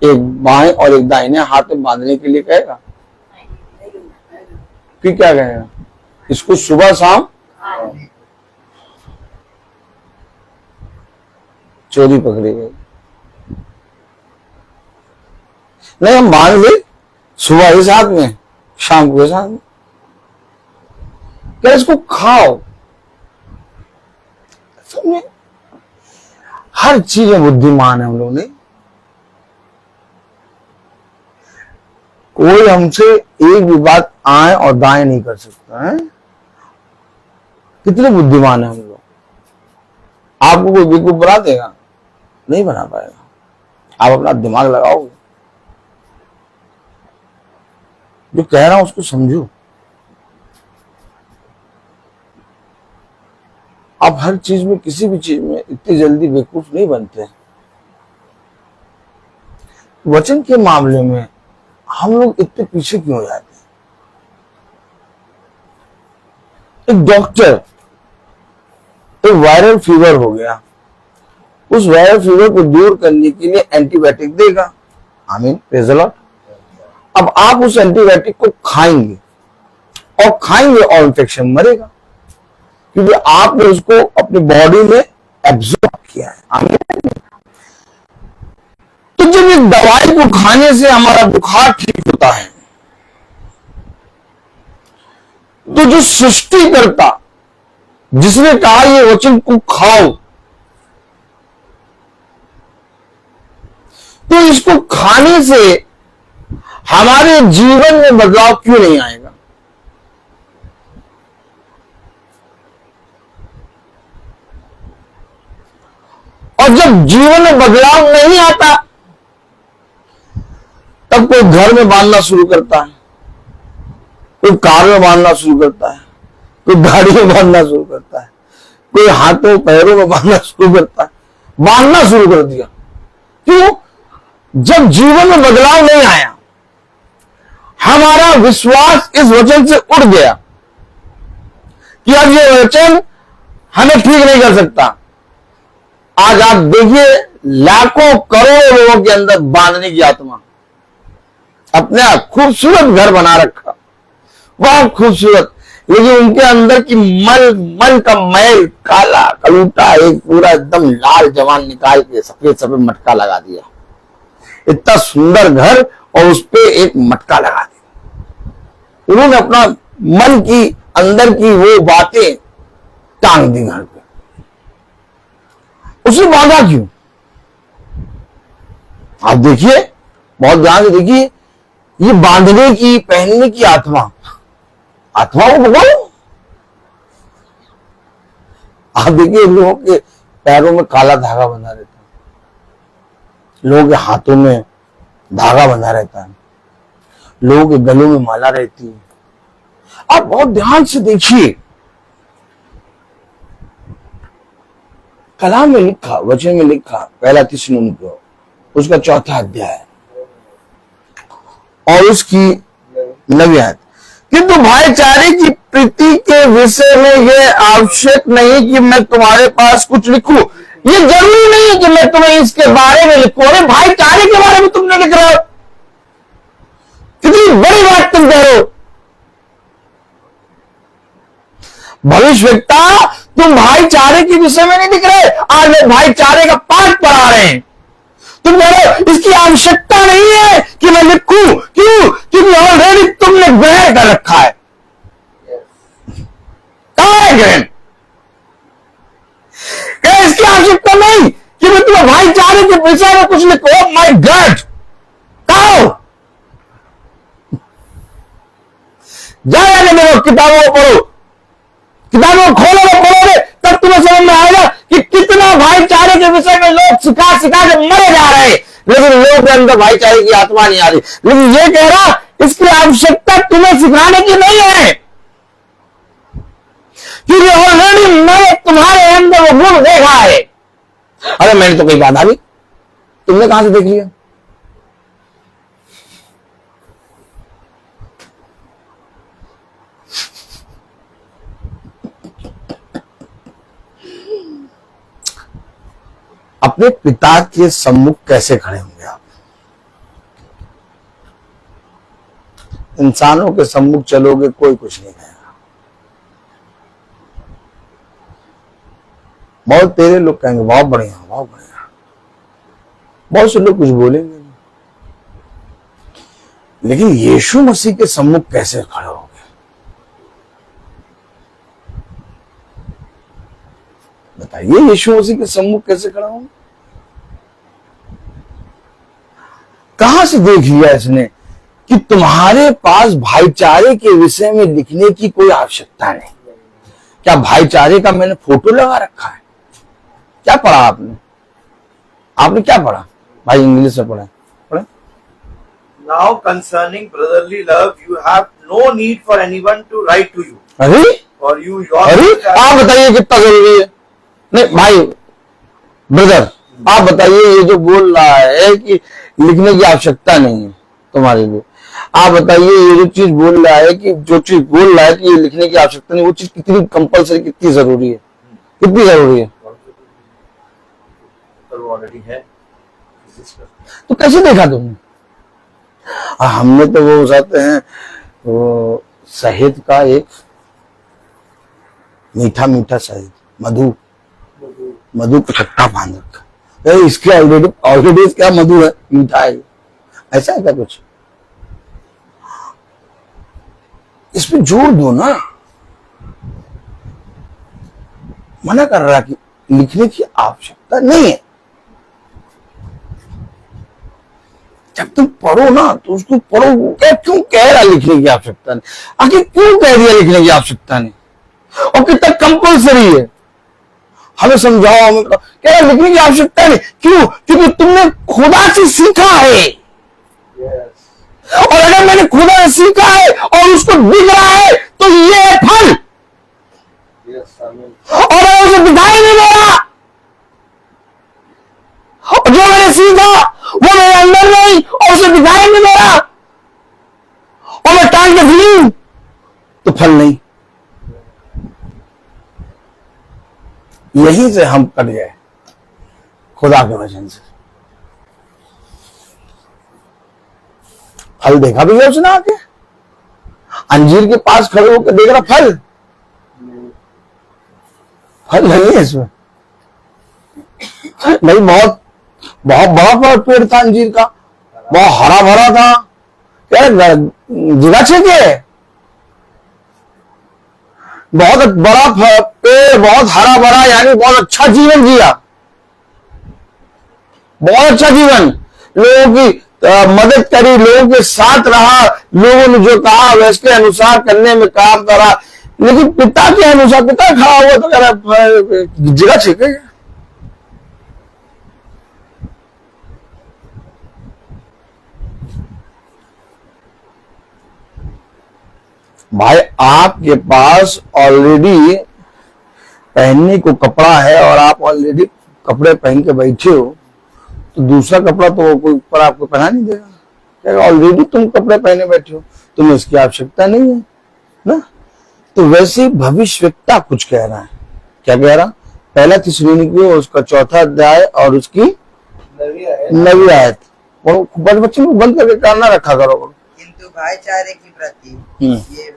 एक बाएं और एक दाहिने हाथ में बांधने के लिए कहेगा? फिर क्या कहेगा? इसको सुबह शाम चोरी पकड़ी गई। नहीं, हम मान ले सुबह के साथ में, शाम को साथ में, क्या इसको खाओ। समझे? हर चीज में बुद्धिमान है हम लोग। ने कोई हमसे एक भी बात आए और दाएं नहीं कर सकता है। कितने बुद्धिमान है हम लोग। आपको कोई बेवकूफ बना देगा? नहीं बना पाएगा। आप अपना दिमाग लगाओगे। जो कह रहा हूं उसको समझो। आप हर चीज में, किसी भी चीज में इतनी जल्दी बेवकूफ नहीं बनते। वचन के मामले में हम लोग इतने पीछे क्यों हो जाते हैं? एक डॉक्टर, एक वायरल फीवर हो गया, उस वायरल फीवर को दूर करने के लिए एंटीबायोटिक देगा। आमीन, प्रेज़ द लॉर्ड। अब आप उस एंटीबायोटिक को खाएंगे और खाएंगे और इन्फेक्शन मरेगा, क्योंकि आपने उसको अपनी बॉडी में एब्जॉर्ब किया है। आमीन। तो जब इस दवाई को खाने से हमारा बुखार ठीक होता है, तो जो सृष्टिकर्ता जिसने कहा ये वचन को खाओ, तो इसको खाने से हमारे जीवन में बदलाव क्यों नहीं आएगा? और जब जीवन में बदलाव नहीं आता, तब कोई घर में बांधना शुरू करता है, कोई कार में बांधना शुरू करता है, कोई गाड़ी में बांधना शुरू करता है, कोई हाथों पैरों में बांधना शुरू करता है। बांधना शुरू कर दिया। क्यों? जब जीवन में बदलाव नहीं आया, हमारा विश्वास इस वचन से उड़ गया कि अब ये वचन हमें ठीक नहीं कर सकता। आज आप देखिए, लाखों करोड़ों लोगों के अंदर बांधने की आत्मा, अपने आप खूबसूरत घर बना रखा, बहुत खूबसूरत, लेकिन उनके अंदर की मल का मैल, काला कलूटा, एक पूरा एकदम लाल जवान निकाल के सफेद सफेद मटका लगा दिया। इतना सुंदर घर और उस पे एक मटका लगा दिया। उन्होंने अपना मन की अंदर की वो बातें टांग दी घर पे। उसे बांधा क्यों? आप देखिए, बहुत ध्यान से देखिए, ये बांधने की, पहनने की आत्मा को भगवान। आप देखिए, लोगों के पैरों में काला धागा बंधा रहता है, लोगों के हाथों में धागा बंधा रहता है, लोगों के गलों में माला रहती है। आप बहुत ध्यान से देखिए, कलाम में लिखा, वचन में लिखा, पहला थिस्सलुनीके उसका 4था अध्याय और उसकी 9वीं आयत। किंतु भाईचारे की प्रीति के विषय में यह आवश्यक नहीं कि मैं तुम्हारे पास कुछ लिखूं। ये जरूरी नहीं है कि मैं तुम्हें इसके बारे में लिखूं। अरे भाईचारे के बारे में तुमने लिख रहे हो, कितनी बड़ी बात तुम कह रहे हो। भविष्यवक्ता, तुम भाईचारे के विषय में नहीं लिख रहे। आज लोग भाईचारे का पाठ पढ़ा रहे हैं। तुम कह रहे हो इसकी आवश्यकता नहीं है कि मैं लिखूं। क्यों? क्योंकि ऑलरेडी तुमने ग्रहण कर रखा है। कहां है ग्रहण? क्या इसकी आवश्यकता नहीं कि मैं तुम्हें भाईचारे के विषय में कुछ लिखो? माय गॉड, कहो जाएगा देखो, किताबों को पढ़ो, किताबों को खोलोगे पढ़ोगे तब तुम्हें समझ में आएगा कि कितना भाईचारे के विषय में लोग सिखा सिखा के मरे जा रहे हैं, लेकिन लोगों के अंदर भाईचारे की आत्मा नहीं आ रही। लेकिन ये कह रहा इसकी आवश्यकता तुम्हें सिखाने की नहीं है, क्योंकि ऑलरेडी मैंने तुम्हारे अंदर वो गुण देखा है। अरे मैंने तो कई बात आ गई, तुमने कहां से देख लिया? अपने पिता के सम्मुख कैसे खड़े होंगे आप? इंसानों के सम्मुख चलोगे कोई कुछ नहीं कहेगा। बहुत तेरे लोग कहेंगे बहुत बढ़िया बहुत बढ़िया, बहुत से लोग कुछ बोलेंगे, लेकिन यीशु मसीह के सम्मुख कैसे खड़े होगे? बताइए, यीशु मसीह के सम्मुख कैसे खड़ा होंगे? कहां से देख लिया इसने कि तुम्हारे पास भाईचारे के विषय में लिखने की कोई आवश्यकता नहीं? क्या भाईचारे का मैंने फोटो लगा रखा है? क्या पढ़ा आपने? आपने क्या पढ़ा भाई? इंग्लिश में पढ़ा पढ़े? Now concerning brotherly love, you have no need for anyone to write to you. अरे For you, अरे आप बताइए कितना जरूरी है? नहीं भाई ब्रदर, आप बताइए, ये जो बोल रहा है कि लिखने की आवश्यकता नहीं है तुम्हारे लिए, आप बताइए ये जो चीज बोल रहा है कि जो चीज बोल रहा है कि ये लिखने की आवश्यकता नहीं, वो चीज कितनी कंपलसरी, कितनी जरूरी है? कितनी जरूरी है? ऑलरेडी है। तो कैसे देखा तुमने? हमने तो वो जाते हैं वो शहद का एक मीठा मीठा शहद, मधु को छट्टा बांध रखा, इसके ऑलरेडी इसका मधु है, मीठा है, ऐसा है क्या कुछ? इसमें जोड़ दो ना। मना कर रहा कि लिखने की आवश्यकता नहीं है। जब तुम पढ़ो ना तो उसको पढ़ो, क्या क्यों कह रहा लिखने की आवश्यकता नहीं? आखिर क्यों कह दिया लिखने की आवश्यकता नहीं? और कितना कंपल्सरी है? हमें समझाओ, हमें क्या लिखने की आवश्यकता नहीं? क्यों? क्योंकि तुमने खुदा से सीखा है। और अगर मैंने खुदा से सीखा है और उसको दिख रहा है तो ये है फल। और अगर उसे दिखाई नहीं दे रहा, और जो मैंने सीखा वो मेरे अंदर नहीं और उसे दिखाई नहीं दे रहा, और मैं टांग के फिरूं तो फल नहीं। यहीं से हम कट गए खुदा के वचन से। फल देखा भी है उसने आके? अंजीर के पास खड़े होकर देख रहा फल? फल नहीं है इसमें। नहीं, बहुत बहुत बड़ा पेड़ था अंजीर का, बहुत हरा भरा था। क्या जगह चाहिए? बहुत बड़ा पेड़, बहुत हरा भरा, यानी बहुत अच्छा जीवन जिया, बहुत अच्छा जीवन, लोगों की मदद करी, लोगों के साथ रहा, लोगों ने जो कहा वैसे अनुसार करने में काम करा, लेकिन पिता के अनुसार, पिता खड़ा हुआ तो कह रहा जगह चाहिए। भाई आपके पास ऑलरेडी पहनने को कपड़ा है और आप ऑलरेडी कपड़े पहन के बैठे हो, तो दूसरा कपड़ा तो कोई ऊपर आपको पहना नहीं देगा। ऑलरेडी तुम कपड़े पहने बैठे हो, तुम्हें इसकी आवश्यकता नहीं है ना। तो वैसे ही भविष्यवक्ता कुछ कह रहा है। क्या कह रहा? पहला थिस्सलुनीकियों उसका 4 अध्याय और उसकी 9 आयत। और बच्चे को बंद करके करना रखा करो। किंतु भाईचारे की प्रति ये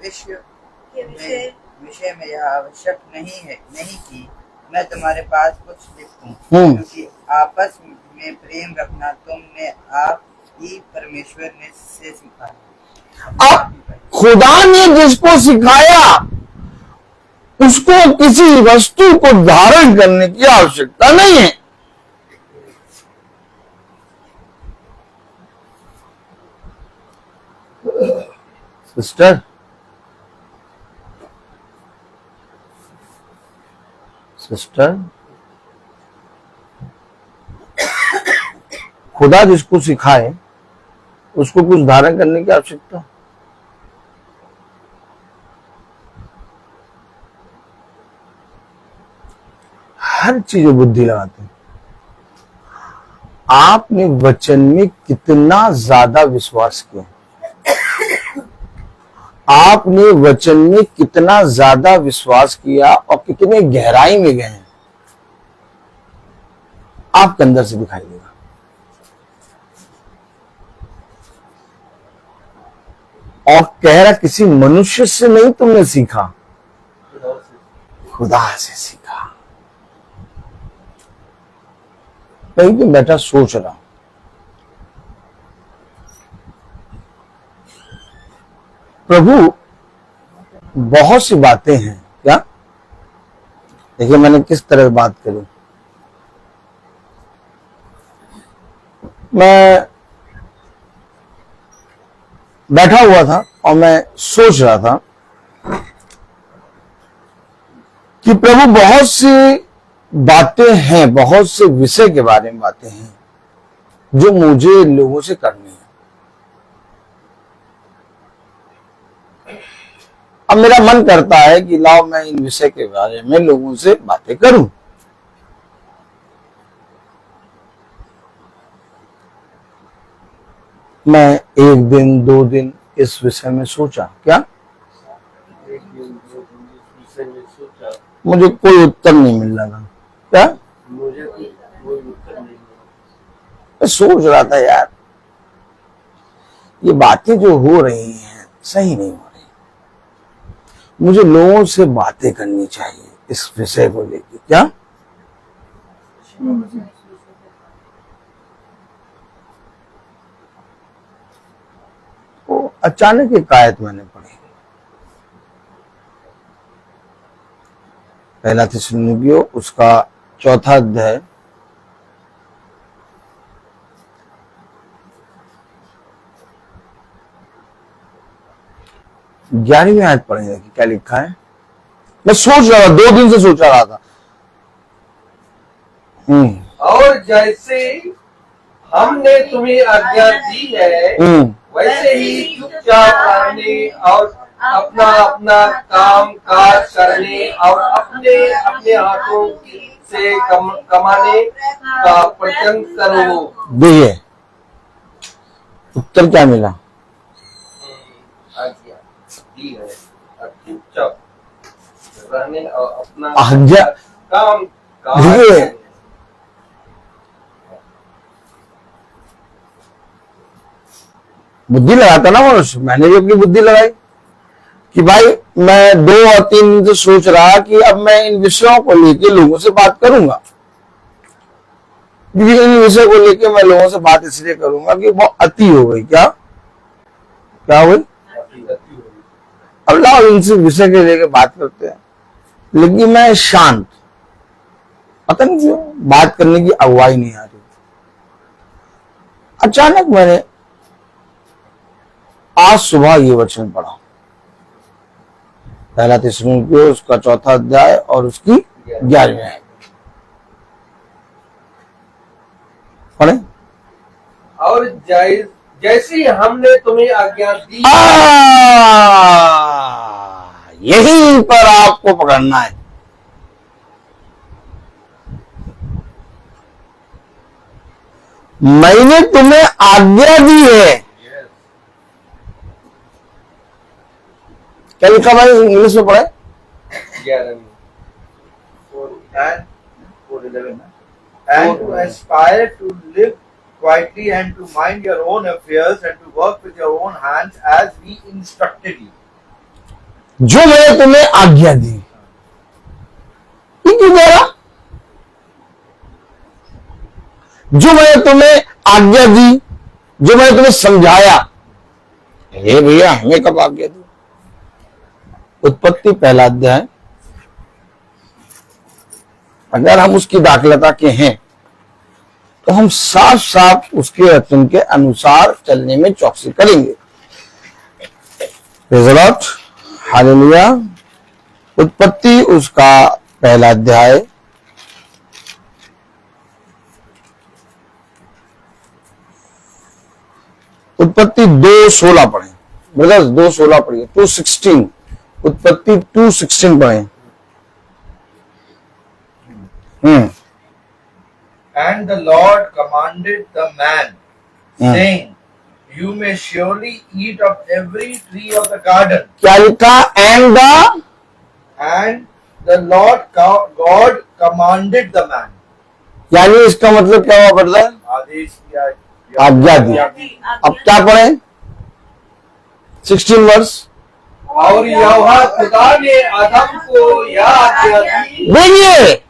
विषय में यह आवश्यक नहीं कि मैं तुम्हारे पास कुछ लिखूं, क्योंकि आपस में प्रेम रखना तुमने आप ही परमेश्वर ने से सीखा है। अब खुदा ने जिसको सिखाया उसको किसी वस्तु को धारण करने की आवश्यकता नहीं है। सिस्टर, खुदा जिसको सिखाए उसको कुछ धारण करने की आवश्यकता। हर चीज बुद्धि लगाते हैं। आपने वचन में कितना ज्यादा विश्वास किया, आपने वचन में कितना ज्यादा विश्वास किया और कितने गहराई में गए हैं, आपके अंदर से दिखाई देगा। और कह रहा किसी मनुष्य से नहीं तुमने सीखा, खुदा से सीखा। कहीं पे बैठा सोच रहा, प्रभु बहुत सी बातें हैं क्या? देखिए मैंने किस तरह बात करी। मैं बैठा हुआ था और मैं सोच रहा था कि प्रभु बहुत सी बातें हैं, बहुत से विषय के बारे में बातें हैं जो मुझे लोगों से करनी है। अब मेरा मन करता है कि लाओ मैं इन विषय के बारे में लोगों से बातें करूं। मैं एक दिन 2 दिन इस विषय में सोचा, क्या मुझे कोई उत्तर नहीं मिल रहा था। क्या मुझे कोई उत्तर नहीं मिला। मैं सोच रहा था यार ये बातें जो हो रही हैं सही नहीं हो रही, मुझे लोगों से बातें करनी चाहिए इस विषय को लेकर। क्या तो अचानक एक आयत मैंने पढ़ी, पहला थिस्सलुनीकियों उसका 4 अध्याय 11वीं आयत पढ़ेंगे कि क्या लिखा है। मैं सोच रहा था, 2 दिन से सोच रहा था। और जैसे हमने तुम्हें आज्ञा दी है वैसे ही चुपचाप रहने और अपना अपना काम काज करने और अपने अपने हाथों से कमाने का प्रयत्न करो। देखिए उत्तर क्या मिला, आज्ञा दी है और चुपचाप रहने और अपना आज्ञा काम काज देखिए करने। बुद्धि लगाता ना मनुष्य, मैंने भी अपनी बुद्धि लगाई कि भाई मैं 2 और 3 दिन से सोच रहा कि अब मैं इन विषयों को लेके लोगों से बात करूंगा, क्योंकि इन विषयों को लेके मैं लोगों से बात इसलिए करूंगा कि वो अति हो गई। क्या क्या हो गई? अब लाओ इनसे विषय के लेके बात करते हैं, लेकिन मैं शांत, पता नहीं क्यों बात करने की अगुवाई नहीं आ रही। अचानक मैंने आज सुबह ये वचन पढ़ा, पहला थिस्सलुनीकियों उसका 4 अध्याय और उसकी 11वीं आयत पढ़े। और जैसी हमने तुम्हें आज्ञा दी, यहीं पर आपको पकड़ना है। मैंने तुम्हें आज्ञा दी है। क्या लिखा भाई, इंग्लिश में पढ़े। 11 and to aspire to live quietly and to mind your own affairs and to work with your own hands as we instructed you. जो मैंने तुम्हें आज्ञा दी, ये क्यों कह रहा? जो मैंने तुम्हें आज्ञा दी, जो मैंने तुम्हें समझाया, हे भैया हमें कब आज्ञा दी? उत्पत्ति पहला अध्याय, अगर हम उसकी दाखलता के हैं तो हम साफ साफ उसके वचन के अनुसार चलने में चौकसी करेंगे। Praise the Lord, hallelujah. उत्पत्ति उसका पहला अध्याय, उत्पत्ति 2:16 पढ़े ब्रदर्स, 2:16 पढ़िए, 2:16, उत्पत्ति 2:16 पढ़े। And the Lord commanded the man, saying, You may surely eat of every tree of the garden. क्या लिखा? And the Lord God commanded the man. यानी इसका मतलब क्या हुआ ब्रदर? आदेश किया, आज्ञा दी। अब क्या पढ़े? 16 वर्ष। और यहोवा खुदा ने आदम को यह आज्ञा दी। देखिए,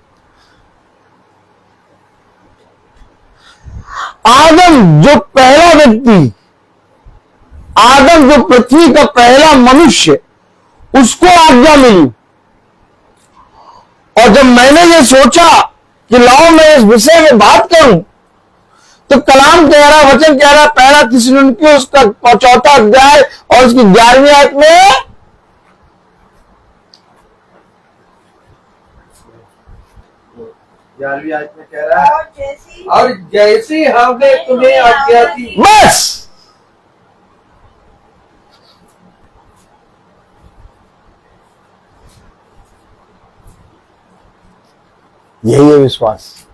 आदम जो पहला व्यक्ति, आदम जो पृथ्वी का पहला मनुष्य, उसको आज्ञा मिली। और जब मैंने ये सोचा कि लाओ मैं इस विषय में बात करूं, तो कलाम कह रहा, वचन कह रहा, पहला थिस्सलुनीकी उसका 4 अध्याय और उसकी 11वीं आयत में, कह रहा है, और जैसी हमने तुम्हें आज्ञा दी। बस यही है विश्वास।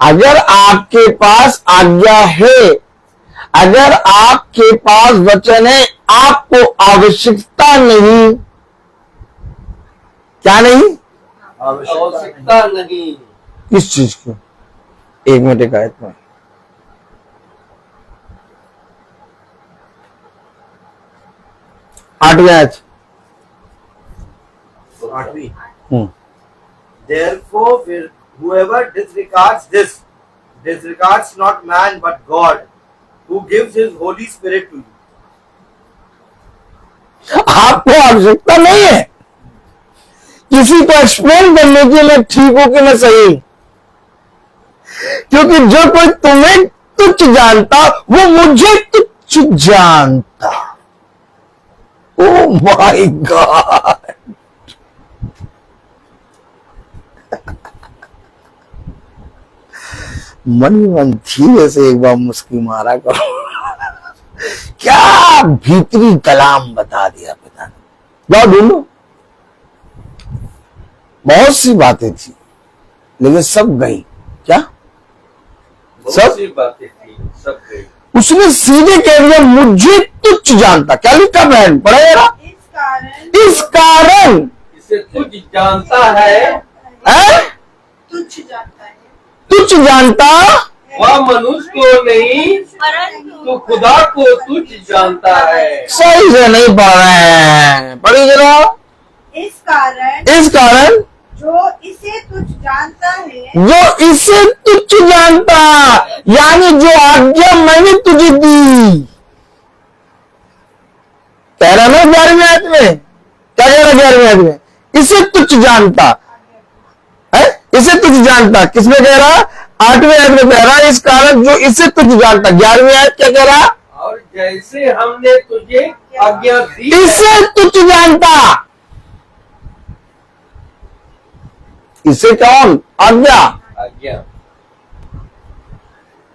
अगर आपके पास आज्ञा है, अगर आपके पास वचन है, आपको आवश्यकता नहीं, क्या नहीं? आवश्यकता नहीं। किस चीज की? 1 मिनट एक आयत में, आठवीं आयत। 8वीं। हम्म, Therefore, whoever disregards not man but God, who gives his Holy Spirit to you. आपको आवश्यकता नहीं है किसी को एक्सप्लेन करने की मैं ठीक हूं कि मैं सही, क्योंकि जो कोई तुम्हें तुच्छ जानता वो मुझे तुच्छ जानता। ओ माय गॉड, मन ही मन धीरे से एक बार मुस्की मारा करो। क्या भीतरी कलाम बता दिया पिता ने। जाओ ढूंढो, बहुत सी बातें थी लेकिन सब गई। क्या सब सी बातें थी, सब गई। उसने सीधे कह दिया मुझे तुच्छ जानता। क्या लिखा बहन? पढ़ेगा। इस कारण इसे तुझ जानता है, तुच्छ जानता है, तुच्छ जानता, वह मनुष्य को नहीं तो खुदा को तुच्छ जानता है। सही से नहीं पढ़ रहे हैं, पढ़ी जरा। इस कारण जो इसे तुच्छ जानता है, जो इसे तुच्छ जानता, यानी जो आज्ञा मैंने तुझे दी। कह रहा ना 11वीं आयत में, क्या कह रहा 11वीं आयत में? इसे तुच्छ जानता है, इसे तुच्छ जानता। किसमें कह रहा? 8वीं आयत में कह रहा इस कारण जो इसे तुच्छ जानता। 11वीं आयत क्या कह रहा? और जैसे हमने तुझे आज्ञा दी, इसे तुच्छ जानता। इसे कौन? आज्ञा। आज्ञा।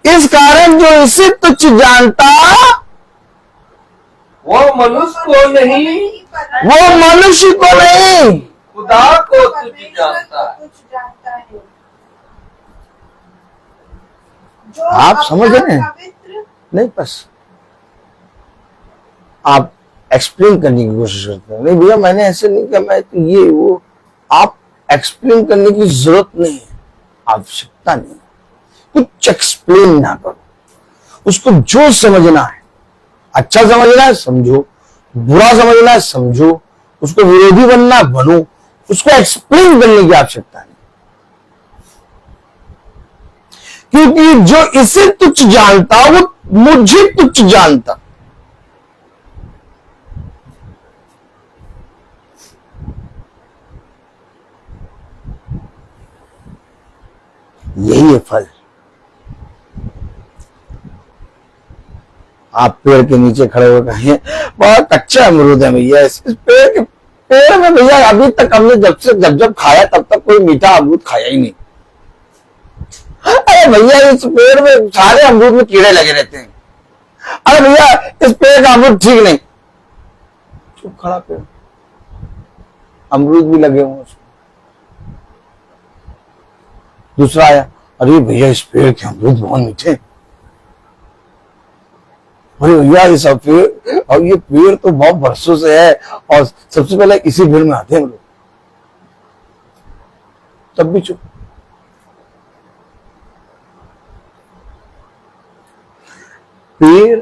इस कारण जो इसे तुच्छ जानता वो मनुष्य को नहीं, वो मनुष्य को नहीं, खुदा को तुच्छ जानता है। तुच्छ जानता है। जो आप समझ रहे हैं? पवित्र नहीं, बस आप एक्सप्लेन करने की कोशिश करते हैं। नहीं भैया मैंने ऐसे नहीं किया, मैं तो ये वो। आप एक्सप्लेन करने की जरूरत नहीं है, आवश्यकता नहीं। कुछ एक्सप्लेन ना करो, उसको जो समझना है, अच्छा समझना है समझो, बुरा समझना है समझो, उसको विरोधी बनना है बनो, उसको एक्सप्लेन करने की आवश्यकता नहीं। क्योंकि जो इसे तुच्छ जानता वो मुझे तुच्छ जानता। यही है फल। आप पेड़ के नीचे खड़े हो कहें बहुत अच्छा अमरूद है भैया, इस पेड़ में भैया अभी तक हमने जब खाया तब तक कोई मीठा अमरूद खाया ही नहीं। अरे भैया इस पेड़ में सारे अमरूद में कीड़े लगे रहते हैं। अरे भैया इस पेड़ का अमरूद ठीक नहीं। चुप खड़ा पेड़, अमरूद भी लगे हुए उसको। दूसरा आया, अरे भैया इस पेड़ के अमरूद बहुत मीठे। अरे भैया ये सब पेड़, और ये पेड़ तो बहुत वर्षों से है और सबसे पहले इसी पेड़ में आते हैं हम लोग। तब भी चुप। पेड़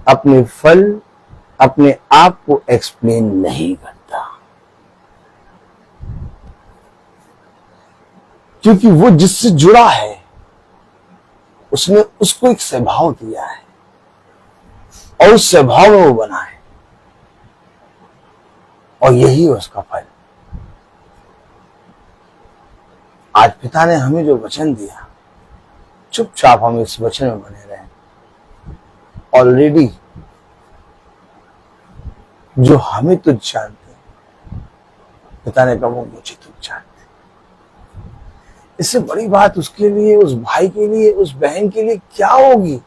अपने फल अपने आप को एक्सप्लेन नहीं करता, क्योंकि वो जिससे जुड़ा है उसने उसको एक स्वभाव दिया है और उस स्वभाव में वो बना है, और यही है उसका फल। आज पिता ने हमें जो वचन दिया, चुपचाप हम इस वचन में बने रहे। ऑलरेडी जो हमें तुझ जानते, पिता ने कहा वो मुझे तुझ जानते। इससे बड़ी बात उसके लिए, उस भाई के लिए, उस बहन के लिए क्या होगी?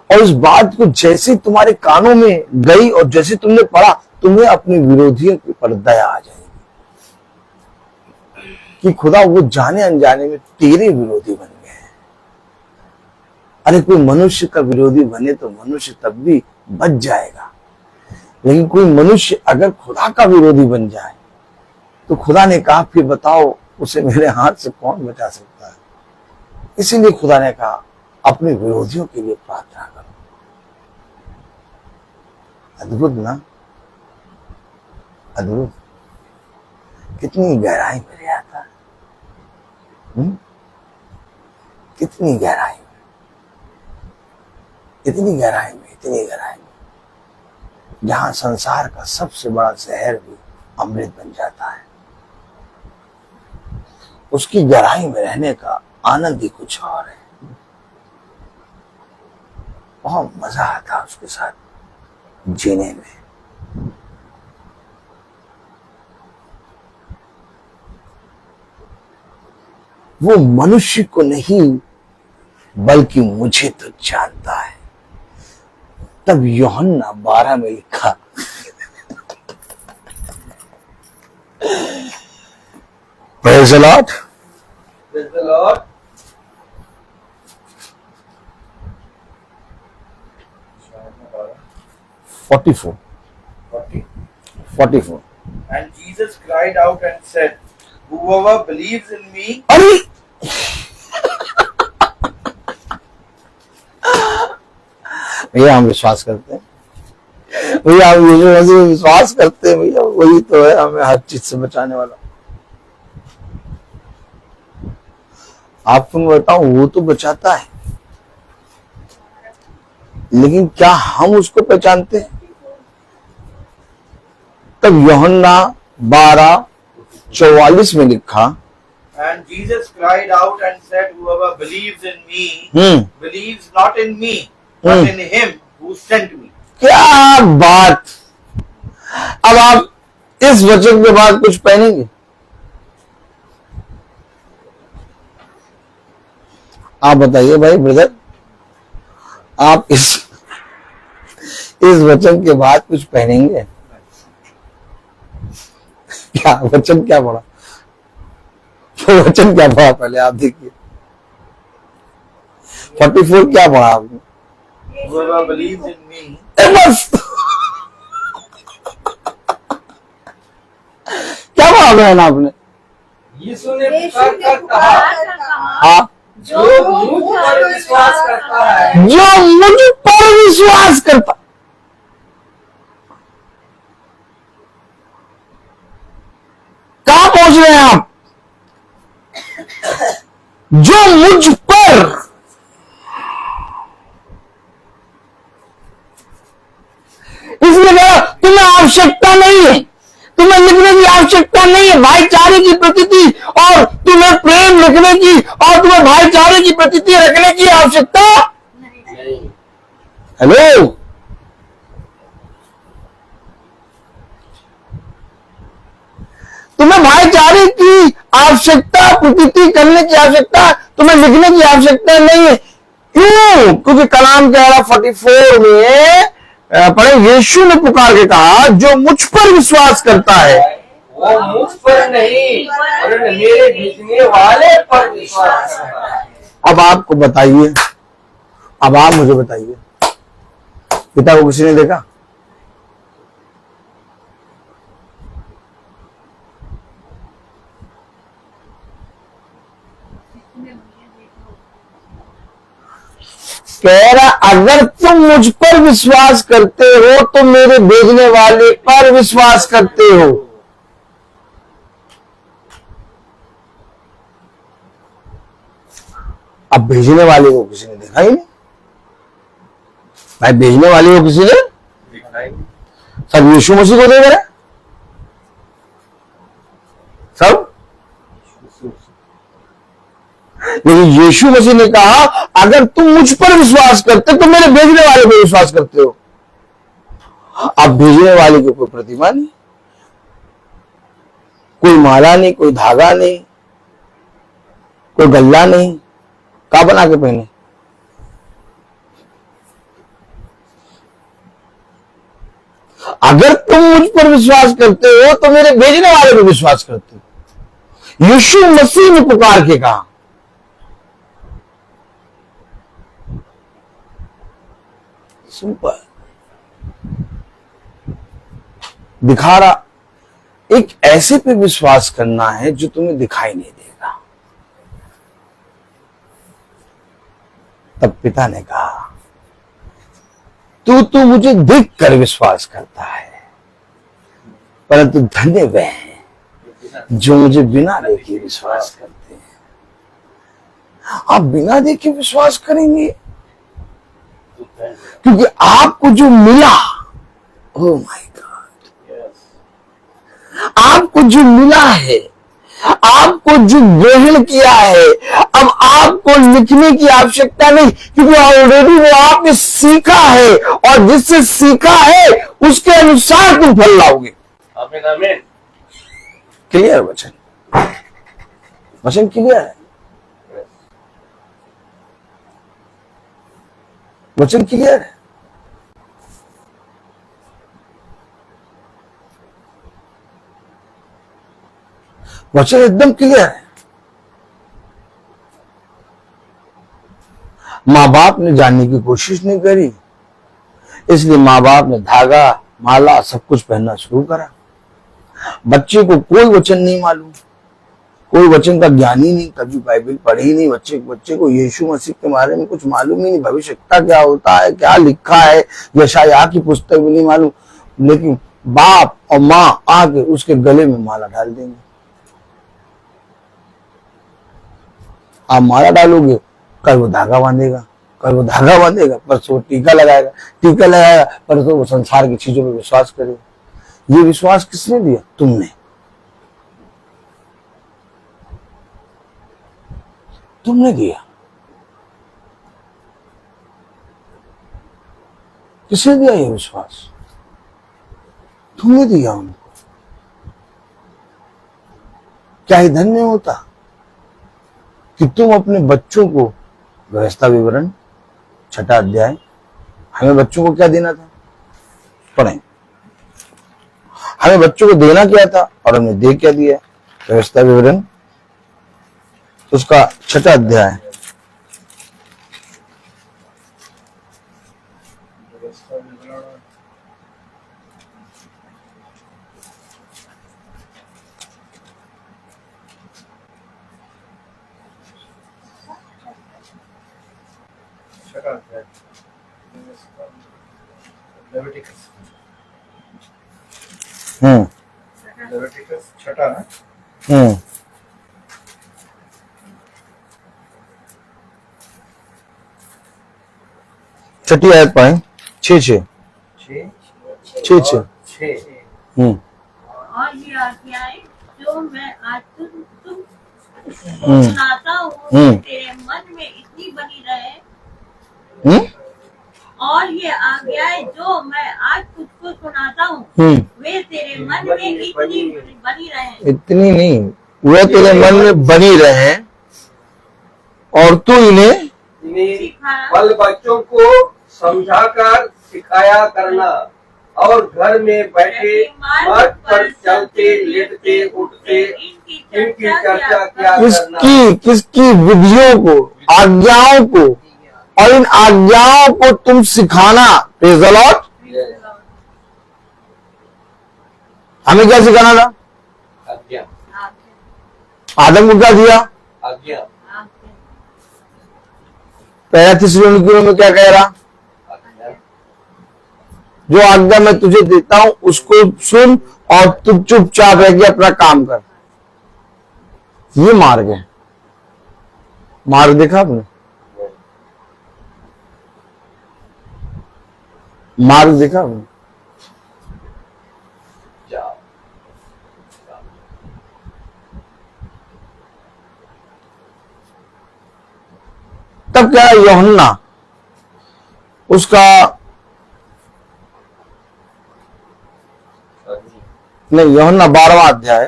और इस बात को जैसे तुम्हारे कानों में गई और जैसे तुमने पढ़ा, तुम्हें अपने विरोधियों की पर दया आ जाएगी कि खुदा वो जाने अनजाने में तेरे विरोधी बन गए हैं। अरे कोई मनुष्य का विरोधी बने तो मनुष्य तब भी बच जाएगा, लेकिन कोई मनुष्य अगर खुदा का विरोधी बन जाए तो खुदा ने कहा फिर बताओ उसे मेरे हाथ से कौन बचा सकता है। इसीलिए खुदा ने कहा अपने विरोधियों के लिए प्रार्थना करो। अद्भुत ना, अद्भुत। कितनी गहराई में ले आता है, कितनी गहराई में, इतनी गहराई में, इतनी गहराई में, जहां संसार का सबसे बड़ा जहर भी अमृत बन जाता है। उसकी गहराई में रहने का आनंद ही कुछ और है। बहुत मजा आता उसके साथ जीने में। वो मनुष्य को नहीं बल्कि मुझे तो जानता है। तब यूहन्ना 12 में लिखा, Praise the Lord. Praise the Lord. Forty-four. 44. And Jesus cried out and said, whoever believes in me, अरे भैया हम विश्वास करते हैं, भैया हम यीशु मसीह विश्वास करते हैं, भैया वही तो है हमें हर चीज से बचाने वाला। आपको मैं बताऊं, वो तो बचाता है, लेकिन क्या हम उसको पहचानते हैं? तब यूहन्ना 12:44 में लिखा, and Jesus cried out and said, whoever believes in me believes not in me but in him who sent me. क्या बात! अब आप इस वचन के बाद कुछ पहनेंगे? आप बताइए भाई ब्रदर, आप इस वचन के बाद कुछ पहनेंगे? क्या वचन क्या पढ़ा? वो वचन क्या पढ़ा पहले आप देखिए। 44 क्या पढ़ा आपने? Whoever believes in me. बस क्या पढ़ा बहन आपने? यीशु ने पुकार कर कहा, हाँ, जो मुझ पर विश्वास करता है, जो मुझ पर विश्वास करता। कहां पहुंच रहे हैं आप? जो मुझ पर आवश्यकता नहीं है, तुम्हें लिखने की आवश्यकता नहीं है भाईचारे की प्रतीति, और तुम्हें प्रेम लिखने की और तुम्हें भाईचारे की प्रतीति रखने की आवश्यकता नहीं। हेलो, तुम्हें भाईचारे की आवश्यकता, प्रतीति करने की आवश्यकता, तुम्हें लिखने की आवश्यकता नहीं है। क्यों? क्योंकि कलाम कह रहा 44 में पढ़े, यीशु ने पुकार के कहा जो मुझ पर विश्वास करता है वो मुझ पर नहीं वरन मेरे भेजने वाले पर विश्वास करता है। अब आपको बताइए, अब आप मुझे बताइए, पिता को किसी ने देखा? कह रहा अगर तुम मुझ पर विश्वास करते हो तो मेरे भेजने वाले पर विश्वास करते हो। अब भेजने वाले को किसी ने देखा ही नहीं भाई, भेजने वाले को किसी ने सब यीशु मसीह को देख रहे हैं सब। लेकिन यीशु मसीह ने कहा अगर तुम मुझ पर विश्वास करते तो मेरे भेजने वाले पर विश्वास करते हो। अब भेजने वाले की कोई प्रतिमा नहीं, कोई माला नहीं, कोई धागा नहीं, कोई गल्ला नहीं, का बना के पहने? अगर तुम मुझ पर विश्वास करते हो तो मेरे भेजने वाले पर विश्वास करते हो। यीशु मसीह ने पुकार के कहा। सिंपल दिखा रहा, एक ऐसे पे विश्वास करना है जो तुम्हें दिखाई नहीं देगा। तब पिता ने कहा तू मुझे देख कर विश्वास करता है, परंतु धन्य वे हैं जो मुझे बिना देखे विश्वास करते हैं। आप बिना देखे विश्वास करेंगे क्योंकि आपको जो मिला, ओह माय गॉड, आपको जो मिला है, आपको जो ग्रहण किया है, अब आपको लिखने की आवश्यकता नहीं, क्योंकि ऑलरेडी वो आपने सीखा है और जिससे सीखा है उसके अनुसार तुम फल लाओगे। आमीन। क्लियर वचन, वचन क्लियर है, वचन क्लियर है। वचन एकदम क्लियर है। माँ बाप ने जानने की कोशिश नहीं करी, इसलिए माँ बाप ने धागा माला सब कुछ पहनना शुरू करा। बच्चे को कोई वचन नहीं मालूम, कोई वचन का ज्ञान ही नहीं, कभी बाइबल पढ़ी ही नहीं। बच्चे को यीशु मसीह के बारे में कुछ मालूम ही नहीं, भविष्यता क्या होता है, क्या लिखा है, यशायाह की पुस्तक भी नहीं मालूम। लेकिन बाप और माँ आके उसके गले में माला डाल देंगे। आप माला डालोगे, कल वो धागा बांधेगा, कल वो धागा बांधेगा, परसों वो टीका लगाएगा, परसों वो संसार की चीजों पर विश्वास करेगा। ये विश्वास किसने दिया? तुमने। तुमने दिया। किसने दिया ये विश्वास? तुमने दिया उनको। क्या ही धन्य होता कि तुम अपने बच्चों को, व्यवस्था विवरण 6 अध्याय, हमें बच्चों को क्या देना था? पढ़ें। हमें बच्चों को देना क्या था और हमने दे क्या दिया? व्यवस्था विवरण उसका 6 अध्याय, लेविटिकस 6 ना, 6 आयत पढ़ें। 6 6 6 और ये आज्ञाएं जो मैं आज तुम सुनाता हूँ तेरे मन में इतनी बनी रहे। और ये आज्ञाएं जो मैं आज तुझको सुनाता हूँ वे तेरे मन में इतनी बनी रहे। इतनी नहीं, वे तेरे मन में बनी रहे और तू इन्हें बाल बच्चों को समझाकर सिखाया करना और घर में बैठे मार्ग पर चलते लेटते उठते इनकी चर्चा क्या करना। किसकी विधियों को, आज्ञाओं को, और इन आज्ञाओं को तुम सिखाना। Praise the Lord. हमें क्या सिखाना था? आज्ञा। आदम को क्या दिया? आज्ञा। पहला थिस्सलुनीकियों में क्या कह रहा? जो आज्ञा मैं तुझे देता हूं उसको सुन और तू चुपचाप रह के अपना काम कर। ये मार्ग है। मार्ग देखा आपने? मार्ग देखा आपने? तब क्या यूहन्ना उसका नहीं, यूहन्ना 12वां अध्याय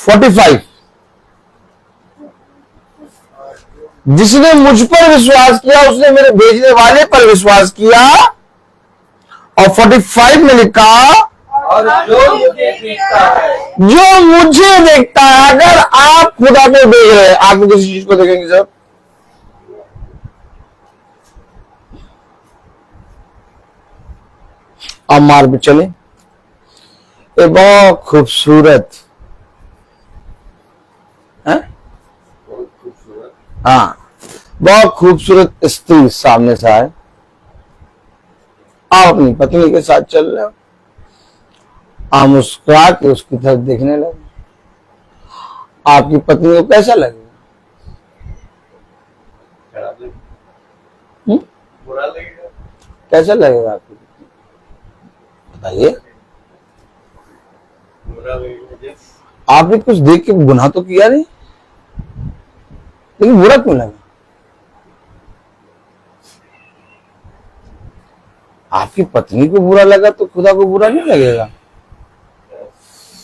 45। जिसने मुझ पर विश्वास किया उसने मेरे भेजने वाले पर विश्वास किया। और 45 में लिखा और जो मुझे देखता है, जो मुझे देखता है। अगर आप खुदा को देख रहे हैं, आप किसी चीज को देखेंगे सर? अब मार्ग पे चले। ये बहुत खूबसूरत है। हाँ, बहुत खूबसूरत स्त्री सामने से आए। आप अपनी पत्नी के साथ चल रहे हो, आप मुस्कुरा के उसकी तरफ देखने लगे। आपकी पत्नी को कैसा लगेगा? बुरा लगेगा। कैसा लगेगा आपकी पत्नी? बताइए। बुरा लगेगा। आपने कुछ देख के गुनाह तो किया नहीं, लेकिन बुरा क्यों लगा? आपकी पत्नी को बुरा लगा तो खुदा को बुरा नहीं लगेगा।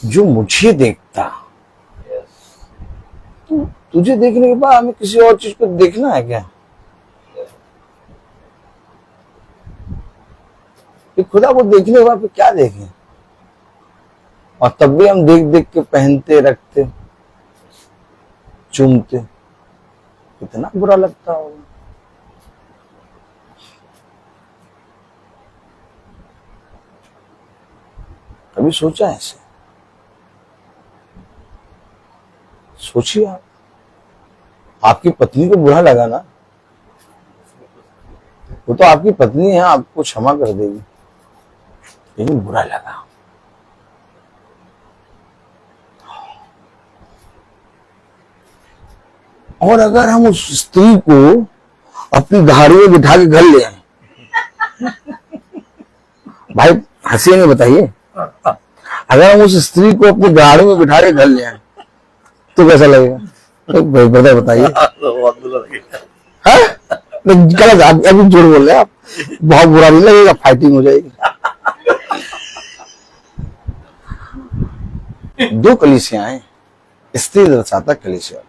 जो मुझे देखता, तुझे देखने के बाद हमें किसी और चीज को देखना है क्या? कि खुदा को देखने के बाद क्या देखें? और तब भी हम देख देख के पहनते, रखते, चूमते, कितना बुरा लगता होगा। कभी सोचा है ऐसे? सोचिए आप। आपकी पत्नी को बुरा लगा ना, वो तो आपकी पत्नी है, आपको क्षमा कर देगी, लेकिन बुरा लगा। और अगर हम उस स्त्री को अपनी गाड़ी में बिठा के घर ले आए, भाई हंसी नहीं, बताइए, अगर हम उस स्त्री को अपनी गाड़ी में बिठा के घर ले आए तो कैसा लगेगा? तो बताइए। गलत, आप अभी जोर बोल रहे हैं आप। बहुत बुरा नहीं लगेगा? फाइटिंग हो जाएगी। दो कलीसियां हैं, स्त्री दर्शाता कलीसिया।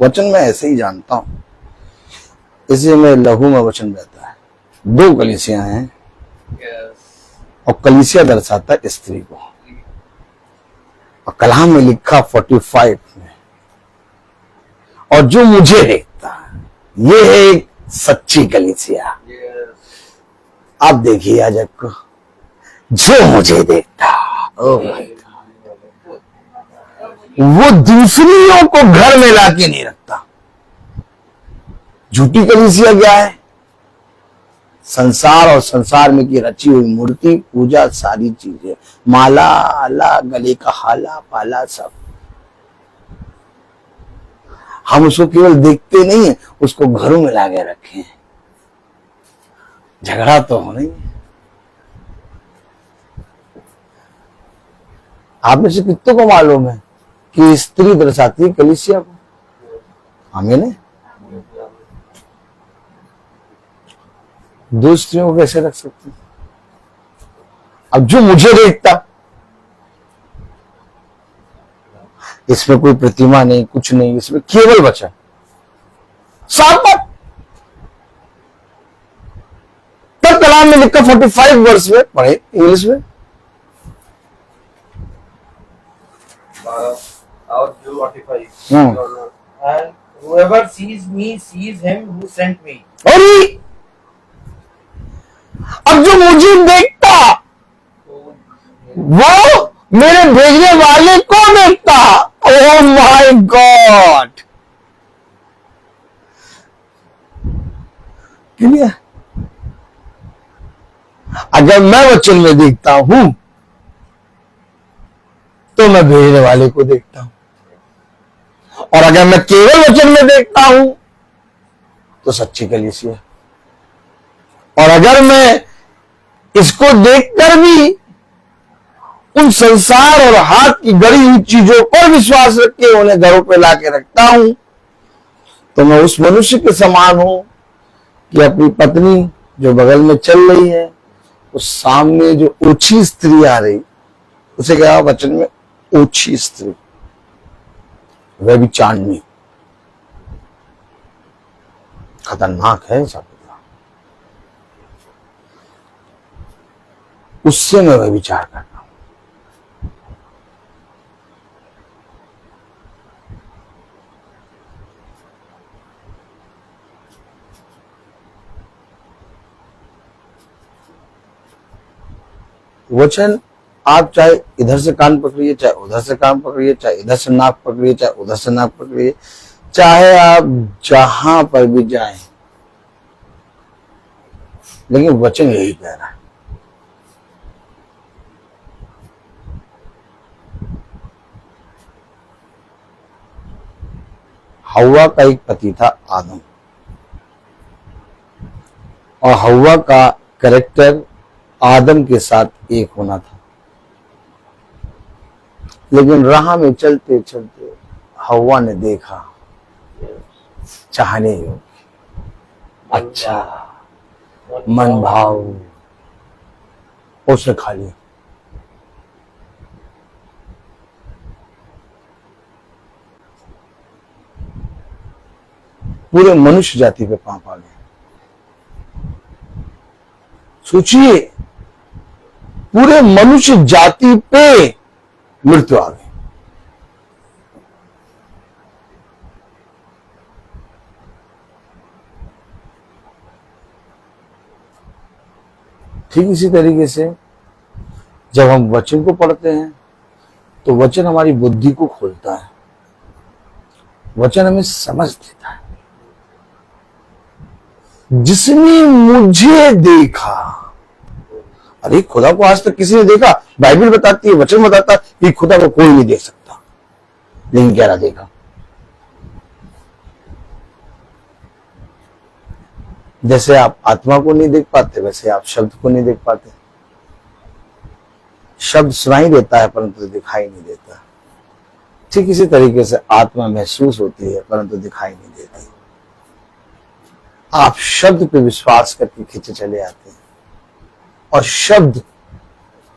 वचन में ऐसे ही जानता हूं, इसी में लघु में वचन रहता है। दो कलीसियां हैं और कलीसिया दर्शाता स्त्री को। और कलाम में लिखा 45 में, और जो मुझे देखता है, ये है एक सच्ची कलीसिया। आप देखिए याजक को, जो मुझे देखता, ओ भाई, वो दूसरियों को घर में लाके नहीं रखता। झूठी कलीसिया क्या है? संसार और संसार में की रची हुई मूर्ति पूजा, सारी चीजें, माला आला, गले का हाला पाला, सब। हम उसको केवल देखते नहीं है, उसको घरों में लाके रखे हैं। झगड़ा तो हो नहीं। आप में से कितनों को मालूम है कि स्त्री दर्शाती है कलीसिया को? हमें नहीं। दो स्त्रियों को कैसे रख सकते? अब जो मुझे देखता, इसमें कोई प्रतिमा नहीं, कुछ नहीं, इसमें केवल वचन, साफ बात। तब कलाम में लिखा 45 वर्ष में, पढ़े इंग्लिश में, और जो 45 and whoever sees me sees him who sent me. और अब जो मुझे देखता वो मेरे भेजने वाले को देखता। Oh my God, clear? अगर मैं वचन में देखता हूं तो मैं भेजने वाले को देखता हूं, और अगर मैं केवल वचन में देखता हूं तो सच्ची कलीसिया। और अगर मैं इसको देखकर भी उन संसार और हाथ की गढ़ी हुई चीजों पर विश्वास रख के उन्हें घरों पे लाके रखता हूं, तो मैं उस मनुष्य के समान हूं कि अपनी पत्नी जो बगल में चल रही है, उस सामने जो ओछी स्त्री आ रही, उसे क्या वचन में ओछी स्त्री, वह भी चांदनी। खतरनाक है सब, उससे मैं वह विचार करता हूं। वचन आप चाहे इधर से कान पकड़िए, चाहे उधर से कान पकड़िए, चाहे इधर से नाक पकड़िए, चाहे उधर से नाक पकड़िए, चाहे आप जहां पर भी जाएं, लेकिन वचन यही कह रहा है। हव्वा का एक पति था आदम, और हव्वा का कैरेक्टर आदम के साथ एक होना था। लेकिन राह में चलते चलते हव्वा ने देखा चाहने योग्य, अच्छा मन भाव, उसने खा लिया। पूरे मनुष्य जाति पे पाप आ गया। सोचिए, पूरे मनुष्य जाति पे मृत्यु आ गई। ठीक इसी तरीके से जब हम वचन को पढ़ते हैं तो वचन हमारी बुद्धि को खोलता है, वचन हमें समझ देता है। जिसने मुझे देखा, अरे खुदा को आज तक किसी ने देखा? बाइबल बताती है, वचन बताता है कि खुदा को कोई नहीं देख सकता, लेकिन क्या देखा? जैसे आप आत्मा को नहीं देख पाते, वैसे आप शब्द को नहीं देख पाते। शब्द सुनाई देता है परंतु दिखाई नहीं देता। ठीक इसी तरीके से आत्मा महसूस होती है परंतु दिखाई नहीं देती। आप शब्द पे विश्वास करके खींचे चले आते हैं, और शब्द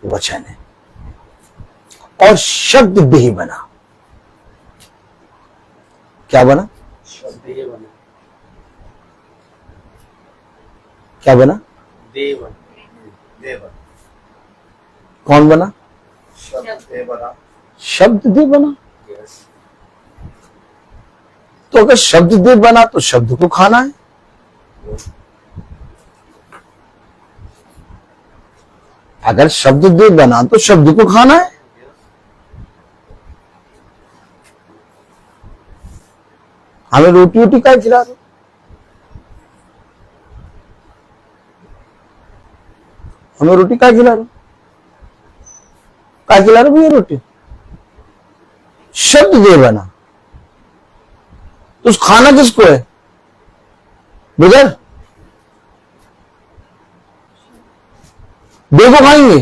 वचन है, और शब्द देह बना। क्या बना? क्या बना? देव। कौन बना? शब्द देह बना। तो अगर शब्द देह बना तो शब्द को खाना है। अगर शब्द देह बना तो शब्द को खाना है। हमें रोटी वोटी क्या खिला रहे? हमें रोटी क्या खिला रहे? क्या खिला रहे भैया? रोटी। शब्द देह बना तो उस खाना किसको है ब्रदर? देखो खाएंगे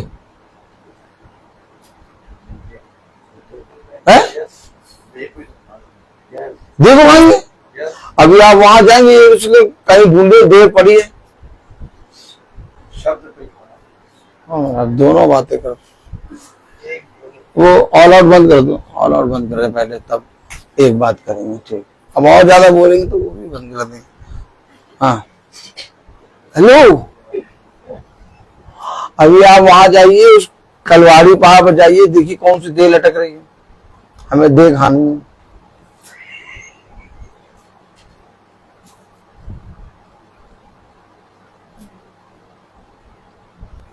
है? देखो खाएंगे। अभी आप वहां जाएंगे, उसने कहीं ढूंढे देर पड़ी है। शब्द पे खाना। हाँ, दोनों बातें करो। वो ऑल आउट बंद कर दो, ऑल आउट बंद करें पहले, तब एक बात करेंगे। ठीक, अब और ज्यादा बोलेंगे तो वो भी बंद कर देंगे। हाँ हेलो, अभी आप वहां जाइए, उस कलवाड़ी पहाड़ पर जाइए, देखिए कौन सी देर लटक रही है। हमें देर खानी है।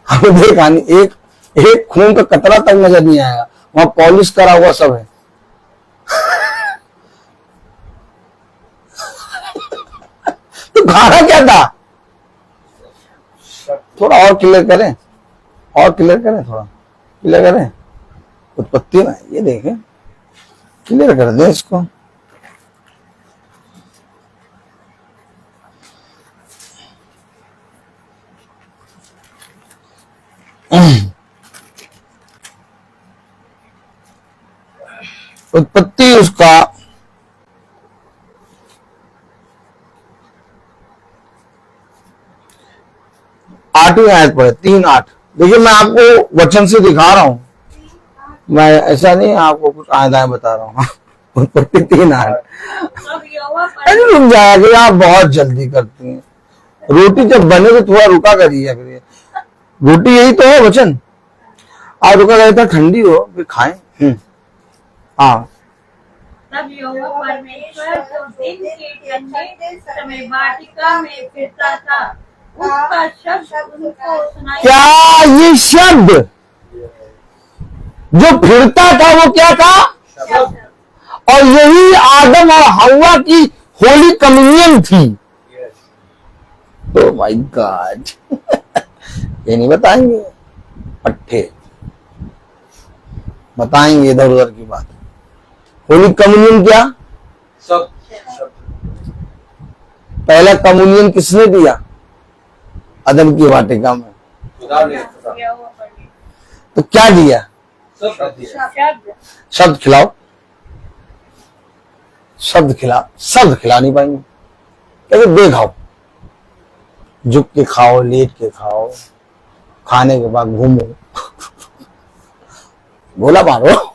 हमें देर खानी, एक एक खून का कतरा तक नजर नहीं आएगा, वहां पॉलिश करा हुआ सब है। तो खाना क्या था? थोड़ा और क्लियर करें, और क्लियर करें, थोड़ा क्लियर करें। उत्पत्ति में ये देखें, क्लियर कर दें इसको। उत्पत्ति उसका 8वीं आयत पढ़े, 3:8। देखिए मैं आपको वचन से दिखा रहा हूं, मैं ऐसा नहीं आपको कुछ आयदाएं बता रहा हूँ। उत्पत्ति 3:8। तब यहोवा अरे रुक जाया कि आप बहुत जल्दी करती हैं। रोटी जब बने तो थोड़ा रुका करिए। फिर रोटी यही तो है वचन। आप रुका करिए तो ठंडी हो फिर खाएं। हाँ, तब यहोवा परमेश्वर जो दिन के ठंडे समय वाटिका में फिरता था, उसका शब्द उनको सुनाई। क्या ये शब्द जो फिरता था वो क्या था? और यही आदम और हव्वा की होली कम्युनियन थी। ओ माय गॉड, ये नहीं बताएंगे, पट्टे बताएंगे इधर उधर की बात। होली कम्युनियन क्या? सब पहला कम्युनियन किसने दिया? अदम की वाटिका में। खुदा ने यहोवा परमेश्वर तो क्या दिया? सब दिया। शब्द शब्द खिलाओ, शब्द खिला, शब्द खिला नहीं पाएंगे। कहते दे खाओ, झुक के खाओ, लेट के खाओ, खाने के बाद घूमो, बोला मारो।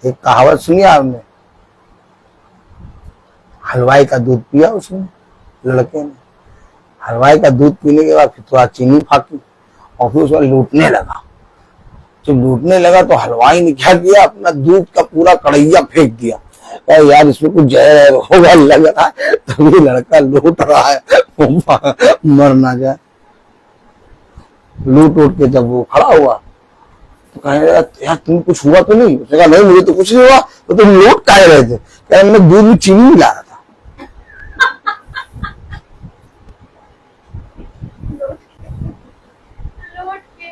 एक कहावत सुनी आपने? हलवाई का दूध पिया उसने, लड़के ने। हलवाई का दूध पीने के बाद फिर थोड़ा चीनी फाकी और फिर उसमें लूटने लगा। जब लूटने लगा तो हलवाई ने क्या किया, अपना दूध का पूरा कढ़ैया फेंक दिया। यार इसमें कुछ जहर होगा लग रहा है, तभी लड़का लूट रहा है, मर ना जाए। लूट उठ के जब वो खड़ा हुआ तो कहने लगा यार तुम कुछ हुआ तो नहीं? उसने कहा नहीं मुझे तो कुछ नहीं हुआ। तो तुम लूट काहे रहे थे? कह मैंने दूध में चीनी मिला रहा था। लौट के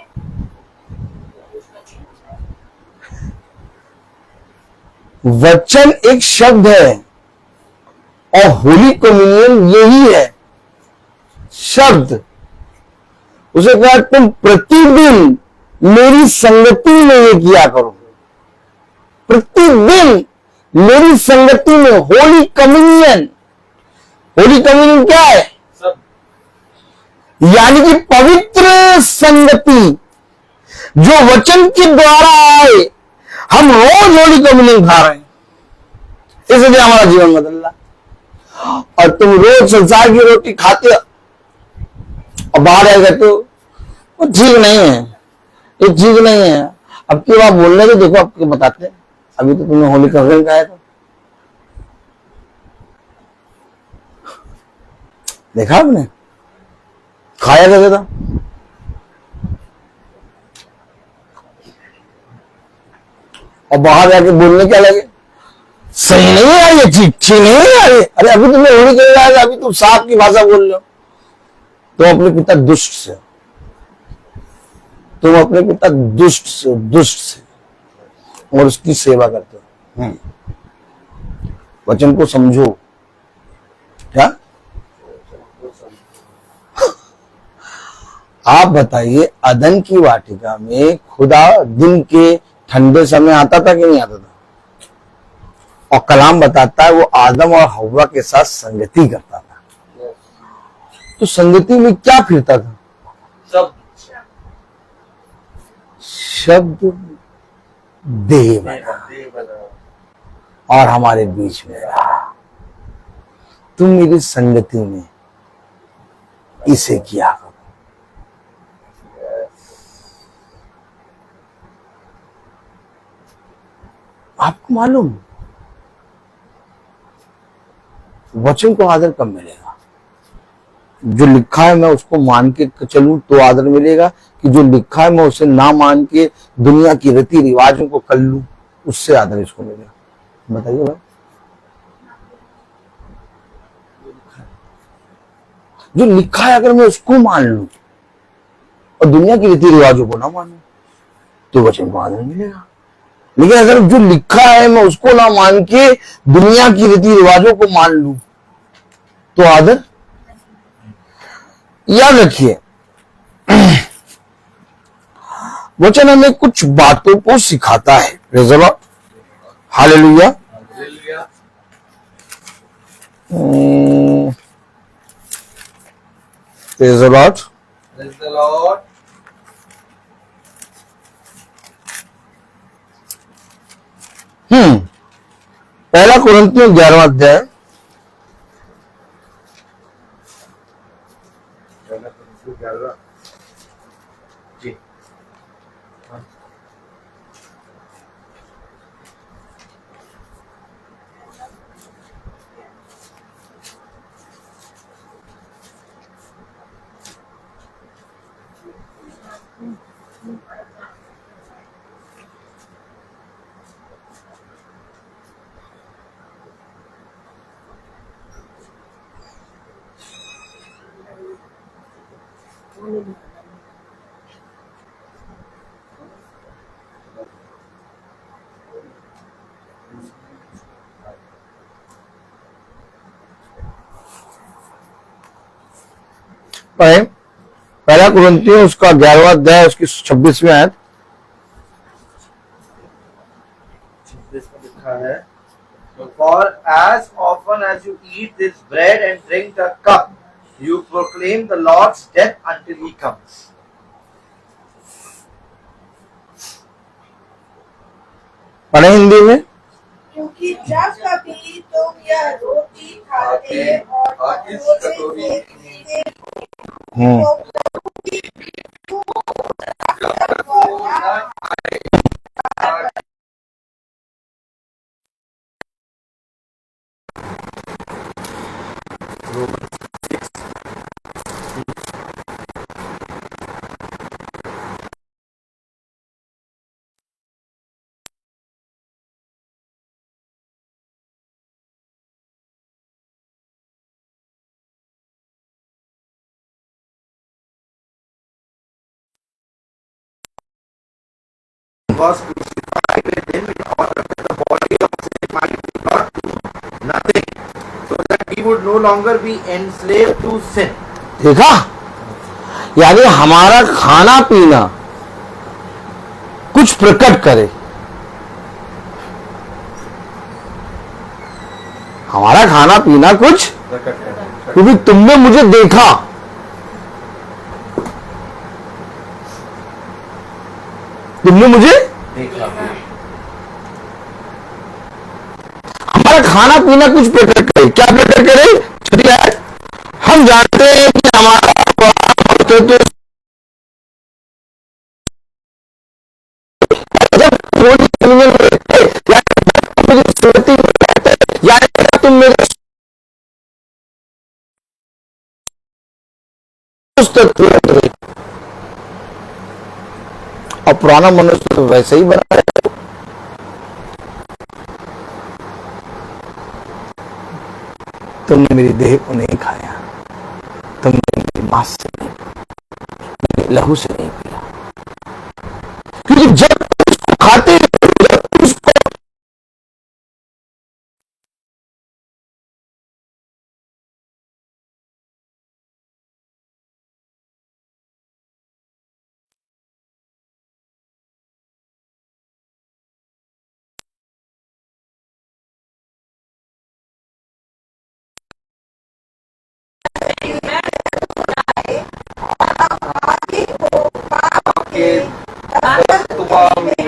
वचन एक शब्द है और होली कम्युनियन यही है शब्द। उसे कहा तुम प्रतिदिन मेरी संगति में ये किया करो, प्रतिदिन मेरी संगति में। होली कम्युनियन, होली कम्युनियन क्या है? सब यानी कि पवित्र संगति जो वचन के द्वारा आए। हम रोज होली कम्युनियन खा रहे हैं, इसलिए हमारा जीवन बदल रहा। और तुम रोज संसार की रोटी खाते और बाहर आएगा तो वो ठीक नहीं है, ये ठीक नहीं है। अब की बात बोलने को देखो, आपको बताते हैं। अभी तो तुमने होली कम्युनियन खाया था, देखा आपने? खाया कैसे था? और बाहर जाके बोलने क्या लगे, सही नहीं है ये चीज, ठीक नहीं है। अरे अभी तुमने होली कह रहा है, अभी तुम सांप की भाषा बोल रहे हो। तुम अपने पिता दुष्ट से, तुम अपने पिता दुष्ट से और उसकी सेवा करते हो। वचन को समझो। क्या आप बताइए, अदन की वाटिका में खुदा दिन के ठंडे समय आता था कि नहीं आता था? और कलाम बताता है वो आदम और हव्वा के साथ संगति करता था। तो संगति में क्या फिरता था? सब शब्द देह बना और हमारे बीच में रहा। तुम मेरी संगति में इसे किया करो। आपको मालूम वचन को आदर कब मिलेगा? जो लिखा है मैं उसको मान के चलूं तो आदर मिलेगा, कि जो लिखा है मैं उसे ना मान के दुनिया की रीति रिवाजों को कर लूं, उससे आदर इसको मिलेगा? बताइए भाई। जो लिखा है अगर मैं उसको मान लूं और दुनिया की रीति रिवाजों को ना मानूं तो वचन को आदर मिलेगा। लेकिन अगर जो लिखा है मैं उसको ना मान के दुनिया की रीति रिवाजों को मान लूं तो आदर। याद रखिए, वचन हमें कुछ बातों को सिखाता है। Praise the Lord, hallelujah. Praise the Lord. Praise the Lord. पहला कुरिन्थियों 11वां अध्याय, जी पढ़े। पहला कुरिन्थियों उसका 11वां अध्याय उसकी 26वीं आयत। 26 में लिखा है, For as often as you eat this bread and drink the cup, you proclaim the Lord's death until he comes. पढ़े हिंदी में। क्योंकि जब कभी तुम यह रोटी खाते और इस कटोरे कटोरी से पीते हम्म हो, तो प्रभु की मृत्यु तक वो न Was crucified with him in order that the body of sin might be brought to nothing, so that he would no longer be enslaved to sin. देखा, यानी हमारा खाना पीना कुछ प्रकट करे। हमारा खाना पीना कुछ, क्योंकि तुमने मुझे देखा। तुमने मुझे देखा। हमारा खाना पीना कुछ प्रकट करे। क्या प्रकट करे? छठी आयत, हम जानते हैं कि हमारा अस्तित्व जब थोड़ी कम्युनियन में रहते, या मुझे स्मृति में रहते, या तुम मेरे और पुराना मनुष्य तो वैसे ही बना है। तुमने मेरी देह को नहीं खाया, तुमने मेरी मांस से नहीं, मेरे लहू से नहीं पिया, क्योंकि जब उसको खाते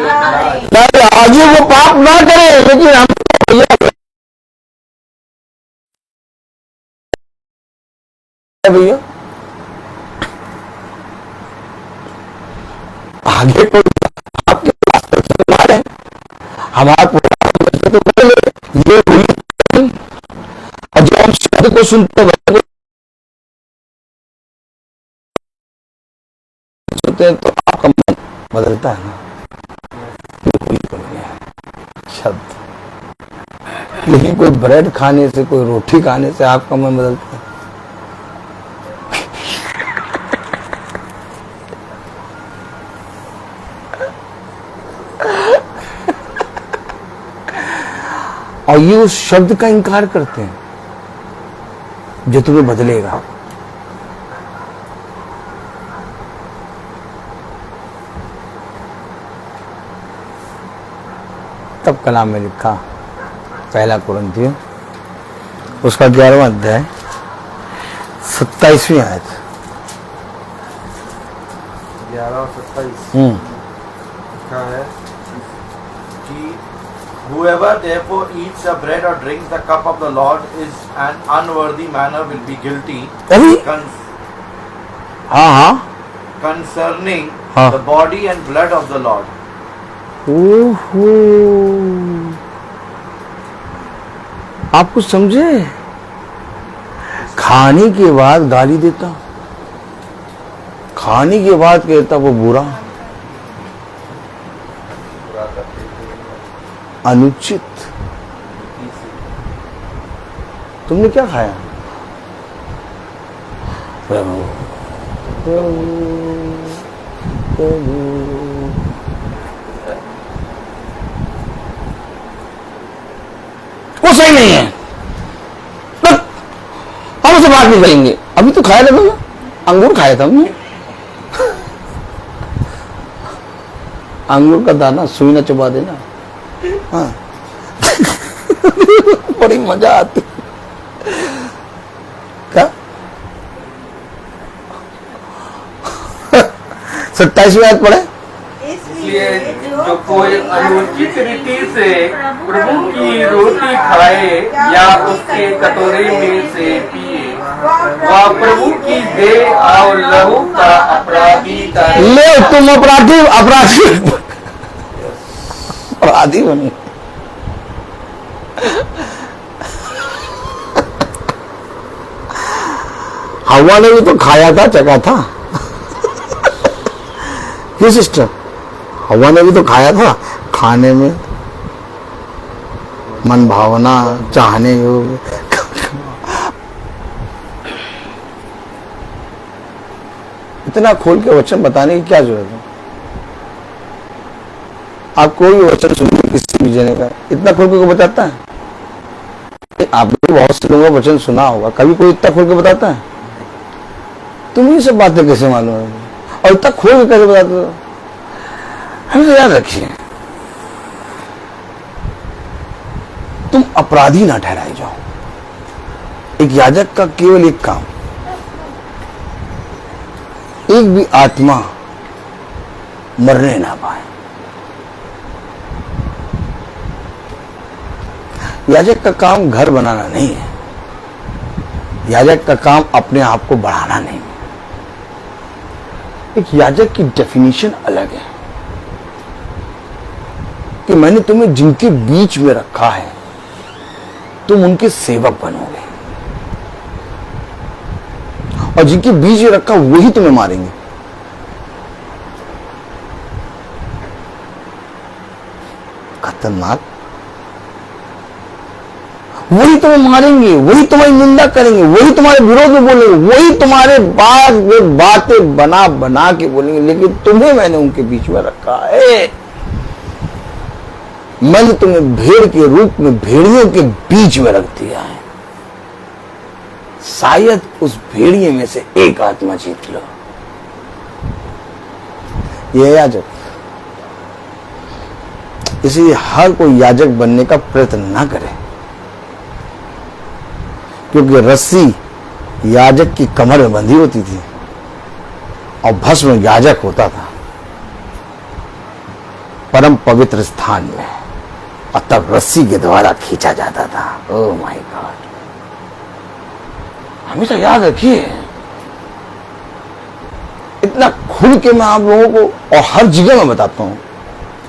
आगे वो पाप ना करे, लेकिन हम भैया आगे कोई आपके पास है, हमारा तो ये और जो हम शब्द को सुनते हैं तो आपका मन बदलता है ना, शब्द। लेकिन कोई ब्रेड खाने से, कोई रोटी खाने से आपका मन बदलता है। और ये उस शब्द का इनकार करते हैं जो तुम्हें बदलेगा। तब कलाम में लिखा, पहला कुरिन्थियों उसका 11वां अध्याय 27वीं आयत। 11 और 27 लिखा है कि whoever therefore eats the bread or drinks the cup of the Lord is an unworthy manner will be guilty concerning the body and blood of the Lord. आप कुछ समझे? खाने के बाद गाली देता, खाने के बाद कहता वो बुरा, अनुचित। तुमने क्या खाया? प्रभु प्रभु प्रभु। वो सही नहीं है, हम उसे बात नहीं करेंगे। अभी तो खाया था ना, अंगूर खाया था हमने, अंगूर का दाना सुई ना चबा देना। हाँ बड़ी मजा आती। क्या 27वीं आयत पढ़े। इसलिए जो कोई अनुचित रीति से प्रभु की रोटी खाए या उसके कटोरे में से पिए, वह प्रभु की देह और लहू का अपराधी ठहरे। ले तुम अपराधी अपराधी अपराधी बने। हवा ने भी तो खाया था, चखा था। ये सिस्टर, हवा ने भी तो खाया था। खाने में मन भावना चाहने योग्य। इतना खोल के वचन बताने की क्या जरूरत है? आप कोई भी वचन सुनिए किसी भी जने का, इतना खोल के को बताता है? आपने बहुत से लोगों का वचन सुना होगा, कभी कोई इतना खोल के बताता है? तुम ये सब बातें कैसे मालूम है और इतना खोल के कैसे बताते हो? हमें याद रखिए, तुम अपराधी ना ठहराए जाओ। एक याजक का केवल एक काम, एक भी आत्मा मरने ना पाए। याजक का काम घर बनाना नहीं है, याजक का काम अपने आप को बढ़ाना नहीं है। एक याजक की डेफिनेशन अलग है कि मैंने तुम्हें जिनके बीच में रखा है, तुम उनके सेवक बनोगे, और जिनके बीच में रखा वही तुम्हें मारेंगे। खतरनाक। वही तुम्हें मारेंगे, वही तुम्हारी निंदा करेंगे, वही तुम्हारे विरोध में बोलेंगे, वही तुम्हारे बाद में बातें बना बना के बोलेंगे, लेकिन तुम्हें मैंने उनके बीच में रखा है। मैंने तुम्हें भेड़ के रूप में भेड़ियों के बीच में रख दिया है। शायद उस भेड़िए में से एक आत्मा जीत लो। यह याजक, इसलिए हर कोई याजक बनने का प्रयत्न ना करे, क्योंकि रस्सी याजक की कमर में बंधी होती थी और भस्म याजक होता था। परम पवित्र स्थान में, और तब रस्सी के द्वारा खींचा जाता था। ओह माय गॉड, हमेशा याद रखिए, इतना खुल के मैं आप लोगों को और हर जगह में बताता हूं।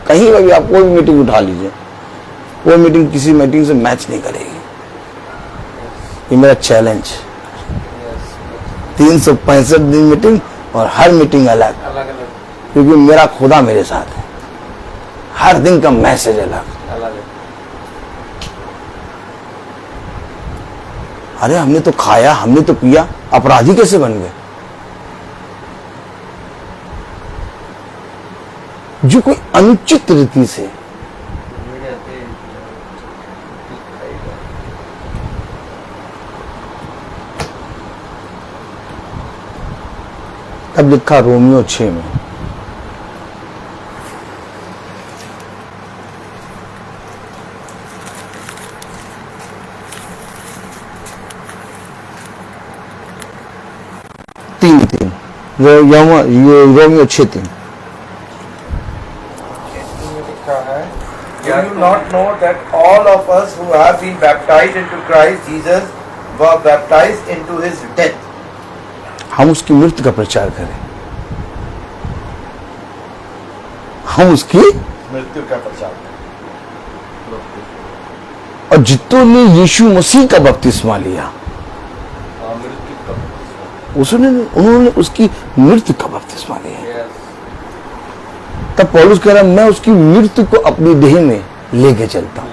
कहीं पर भी आप कोई मीटिंग उठा लीजिए, कोई मीटिंग किसी मीटिंग से मैच नहीं करेगी। ये मेरा चैलेंज, 365 दिन मीटिंग और हर मीटिंग अलग, क्योंकि मेरा खुदा मेरे साथ है। हर दिन का मैसेज अलग। अरे हमने तो खाया, हमने तो पिया, अपराधी कैसे बन गए? जो कोई अनुचित रीति से तब लिखा रोमियो 6 में, तीन Romeo 6:3। Do you not know that all of us who have been baptized into Christ Jesus were baptized into his death? हम उसकी मृत्यु का प्रचार करें, हम उसकी मृत्यु का प्रचार करें। और जितनों ने यीशु मसीह का बपतिस्मा लिया, उन्होंने उसकी मृत्यु का बपतिस्मा लिया। तब पौलुस कह रहा है, मैं उसकी मृत्यु को अपनी देह में लेके चलता हूं।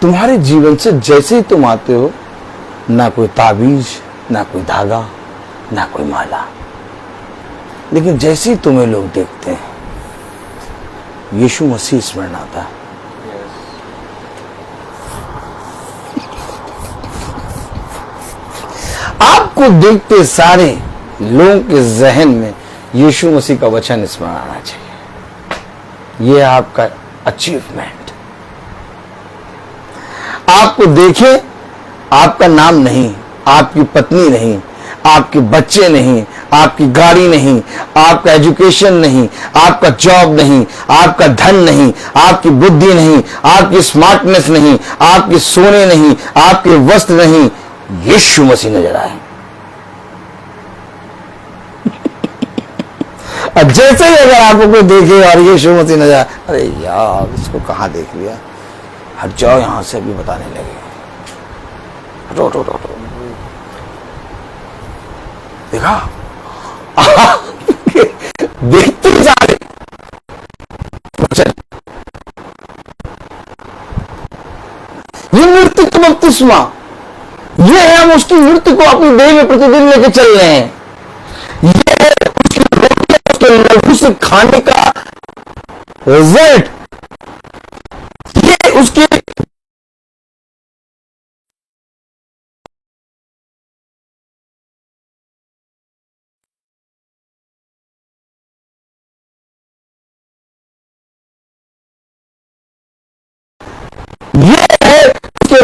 तुम्हारे जीवन से जैसे ही तुम आते हो, ना कोई ताबीज, ना कोई धागा, ना कोई माला, लेकिन जैसे ही तुम्हें लोग देखते हैं, यीशु मसीह स्मरण आता है। आपको देखते सारे लोगों के जहन में यीशु मसीह का वचन स्मरण आना चाहिए। यह आपका अचीवमेंट। आपको देखे, आपका नाम नहीं, आपकी पत्नी नहीं, आपके बच्चे नहीं, आपकी गाड़ी नहीं, आपका एजुकेशन नहीं, आपका जॉब नहीं, आपका धन नहीं, आपकी बुद्धि नहीं, आपकी स्मार्टनेस नहीं, आपके सोने नहीं, आपके वस्त्र नहीं, यीशु मसीह नजर आए। और जैसे ही अगर आपको कोई देखे और यीशु मसीह नजर आए, अरे यार इसको कहां देख लिया, हट जाओ यहां से, अभी बताने लगे, हटो हटो हटो। देखा देखते जा रहे। ये मृत्यु का बपतिस्मा, ये है हम उसकी मृत्यु को अपनी देह में प्रतिदिन लेके चल रहे हैं। ये है उसकी रोटी, उसके लहू से खाने का रिजल्ट। ये उसके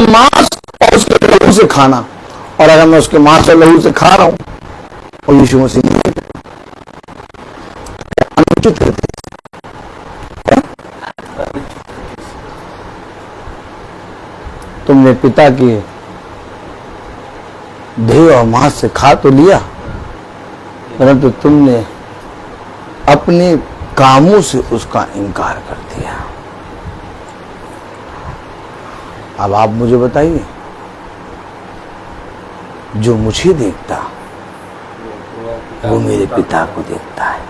मांस और उसके लहू से खाना। और अगर मैं उसके मांस और लहू से खा रहा हूं और यीशु मसीह अनुचित है। तुमने पिता के देह और मांस से खा तो लिया, परंतु तुमने अपने कामों से उसका इनकार कर दिया। अब आप मुझे बताइए, जो मुझे देखता वो मेरे पिता को देखता है,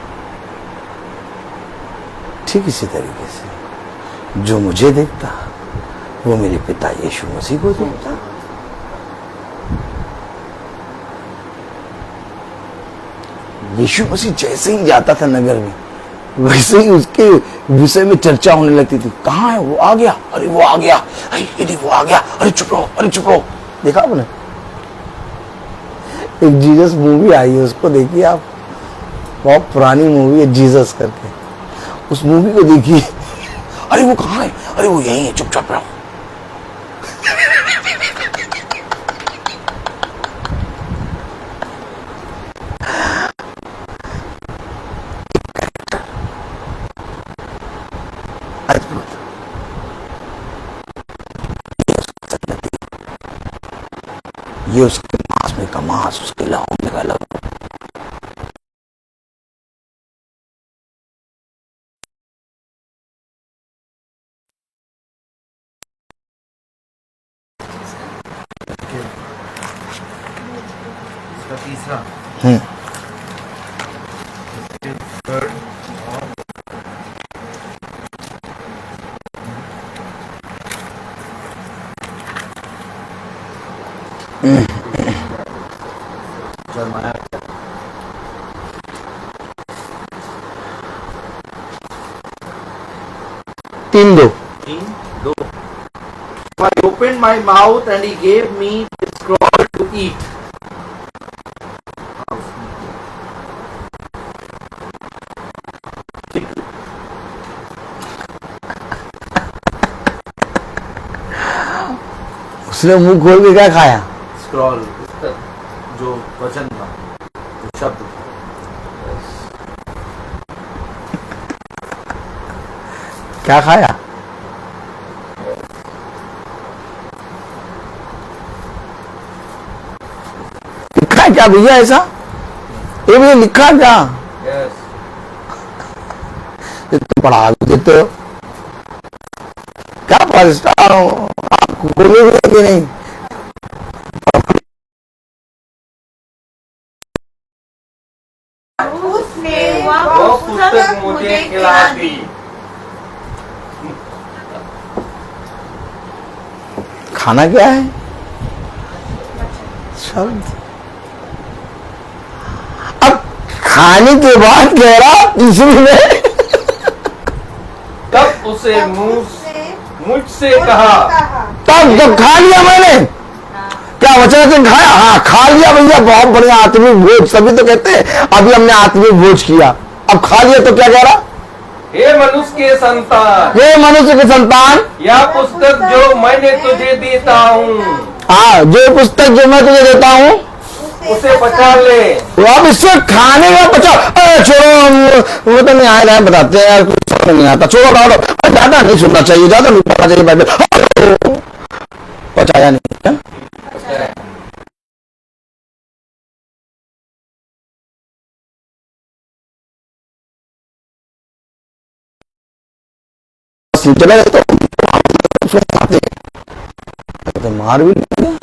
ठीक इसी तरीके से जो मुझे देखता वो मेरे पिता यीशु मसीह को देखता। यीशु मसीह जैसे ही जाता था नगर में, वैसे ही उसके विषय में चर्चा होने लगती थी। कहाँ है वो? आ गया, अरे वो आ गया, अरे वो आ गया, अरे चुप रहो, अरे चुप रहो। देखा आपने? एक जीसस मूवी आई है, उसको देखिए आप, बहुत पुरानी मूवी है जीसस करके, उस मूवी को देखिए। अरे वो कहाँ है? अरे वो यही है, चुपचाप रहो। ये उसके मांस में का मांस, उसके लहू में का लहू। इसका तीसरा third जरमाया 3-2। 3:2. I opened my mouth and he gave me the scroll to eat. उसने मुंह खोल के क्या खाया? स्क्रॉल, जो वचन था, जो शब्द था। क्या खाया? लिखा है क्या भैया ऐसा? ये भैया लिखा है क्या? यस, ये तो पढ़ा भी देते हो क्या? स्टार हो आपको बोलोगे कि नहीं? उसने वो पुस्तक मुझे खिला दी। खाना क्या है? शब्द। अब खाने के बाद कह रहा तीसरी में तब उसे मुझसे कहा, तब जब खा लिया मैंने, क्या वचन से खाया? हाँ खा लिया भैया, बहुत बढ़िया आत्मिक भोज, सभी तो कहते हैं अभी हमने आत्मिक भोज किया। अब खा लिया तो क्या कह रहा? हे मनुष्य के संतान, ये मनुष्य के संतान, यह पुस्तक जो मैंने तुझे देता हूँ, हाँ जो पुस्तक जो मैं तुझे देता हूँ उसे बचा ले। तो अब इससे खाने का बचा। अरे छोड़ो, वो तो नहीं आए रहे बताते हैं यार, कुछ समझ नहीं आता, छोड़ो डालो। ज्यादा नहीं सुनना चाहिए, ज्यादा नहीं पढ़ना चाहिए बाइबल। पचाया नहीं क्या? चला तो मार भी नहीं,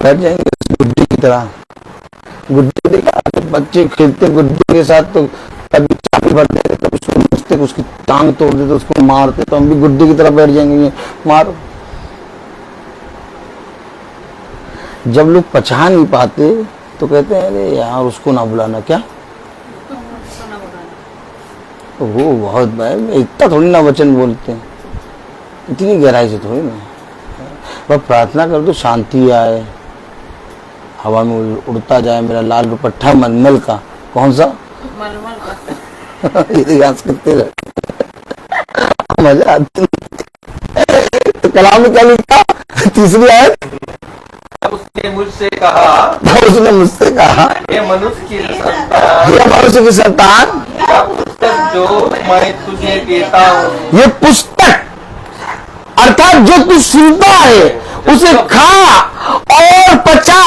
बैठ जाएंगे गुड्डी की तरह। गुड्डी देखा बच्चे खेलते गुड्डी के साथ, तो कभी चाबी भर देते, कभी उसको उसकी टांग तोड़ देते, उसको मारते, तो हम भी गुड्डी की तरह बैठ जाएंगे, मारो। जब लोग पचा नहीं पाते तो कहते हैं अरे यार उसको ना बुलाना। क्या वो बहुत भाई इतना थोड़ी ना वचन बोलते हैं, इतनी गहराई से थोड़ी ना। बस प्रार्थना कर दो शांति आए, हवा में उड़ता जाए मेरा लाल दुपट्टा मलमल का। कौन सा? मलमल का। ये याद करते रहे, मजा आती। तो कलाम में क्या लिखा? तीसरी आयत, उसने मुझसे कहा, उसने मुझसे कहा, हे मनुष्य की संतान, ये मनुष्य की संतान, यह पुस्तक जो मैं तुझे देता हूँ, ये पुस्तक अर्थात जो तू सुनता है उसे खा और पचा,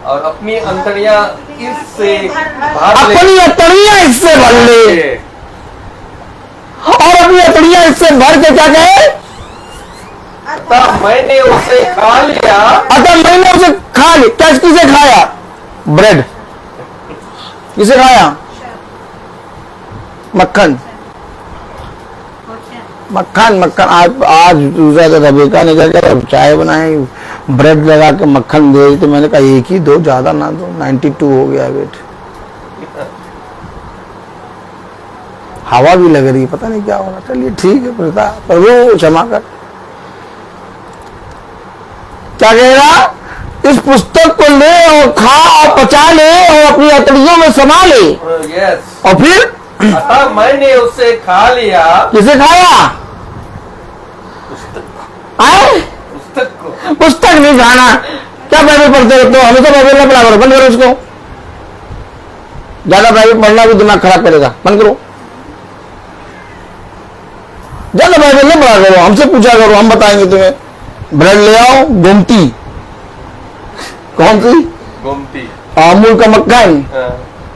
और अपनी अंतड़ियां इससे भर ले। अपनी अतड़ियां इससे भर ले, और अपनी अतड़ियां इससे भर के क्या कहे? तब मैंने उसे खा लिया। अतः मैंने उसे खा लिया। क्या किसे खाया? ब्रेड। किसे खाया? मक्खन। मक्खन मक्खन आज दूसरा था, रबेका ने क्या किया, चाय बनाई, ब्रेड लगा के मक्खन दे, तो मैंने कहा एक ही दो, ज्यादा ना दो, 92 हो गया वेट। हवा भी लग रही है, पता नहीं क्या होगा। चलिए ठीक है प्रभु, प्रभु क्षमा कर। क्या कहेगा? इस पुस्तक को ले और खा और पचा ले और अपनी अतड़ियों में समा ले। यस। और फिर अतः मैंने उसे खा लिया। किसे खाया? आए? पुस्तक को। पुस्तक नहीं खाना। क्या बाइबल पढ़ते रहते हो? हमें तो बाइबल ना पढ़ा करो, बंद करो उसको। ज्यादा बाइबल पढ़ना भी दिमाग खराब करेगा, बंद करो। ज्यादा बाइबल नहीं पढ़ा करो, हमसे पूछा करो, हम बताएंगे तुम्हें। ब्रेड ले आओ, गोमती कौन सी? गोमती। अमूल का मक्खन,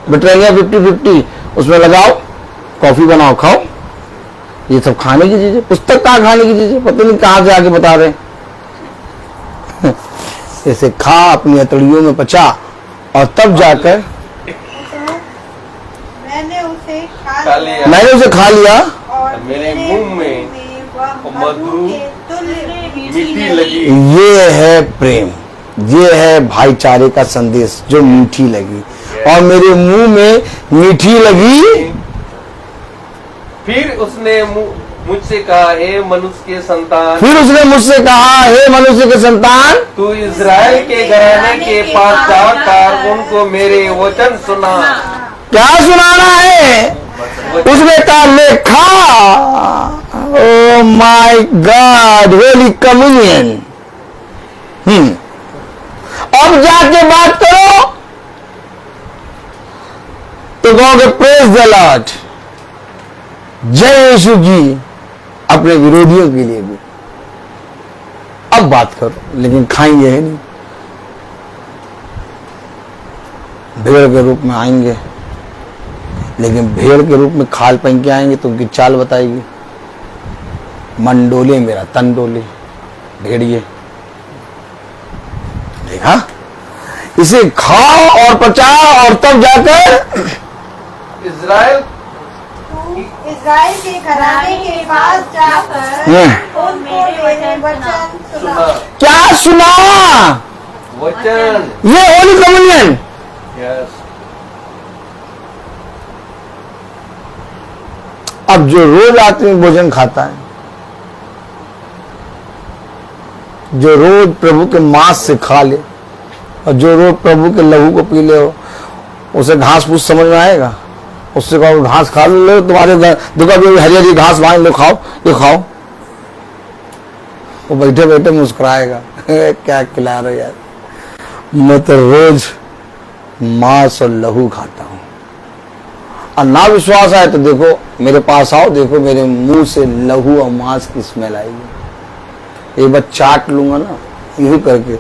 ब्रिटानिया 50-50, उसमें लगाओ, कॉफी बनाओ, खाओ। ये सब खाने की चीजें, पुस्तक कहाँ खाने की चीजें, पता नहीं कहाँ से आके बता रहे हैं। इसे खा, अपनी हथेलियों में पचा, और तब जाकर मैंने उसे खा लिया। मैंने उसे खा लिया और मेरे मुंह में वह मधु के तुल्य मीठी लगी। ये है प्रेम, ये है भाईचारे का संदेश जो मीठी लगी, और मेरे मुंह में मीठी लगी। फिर उसने मुझसे कहा, हे मनुष्य के संतान, फिर उसने मुझसे कहा, हे मनुष्य के संतान, तू इज़राइल के घराने के पास जाकर उनको मेरे वचन सुना। क्या सुनाना है? उसने कहा, ले खा। Oh my God, holy communion. अब जाके बात करो तो कहोगे प्रेज द लॉर्ड, जय यीशु जी, अपने विरोधियों के लिए भी। अब बात करो, लेकिन खाएंगे है नहीं। भेड़ के रूप में आएंगे, लेकिन भेड़ के रूप में खाल पहन के आएंगे तो उनकी चाल बताएगी, मन डोले मेरा तन डोले, भेड़िए। देखा, इसे खाओ और पचाओ, और तब जाकर इज़राइल इज़राइल के घराने के पास जाकर उनको मेरे वचन सुना। क्या सुना? वचन। ये होली कम्युनियन। यस। अब जो रोज आत्मिक भोजन खाता है, जो रोज प्रभु के मांस से खा ले, और जो रोज प्रभु के लहू को पी ले, हो उसे घास फूस समझ में आएगा? उससे कहो घास खा लो, तुम्हारे दुकान पे हरी हरी घास भाई लो, खाओ, ये खाओ। वो बैठे बैठे मुस्कुराएगा, क्या खिला रहे यार। मैं तो रोज मांस और लहू खाता हूं। और ना विश्वास आए तो देखो मेरे पास आओ, देखो मेरे मुंह से लहू और मांस की स्मेल आएगी। एक बार चाट लूंगा ना यूं करके,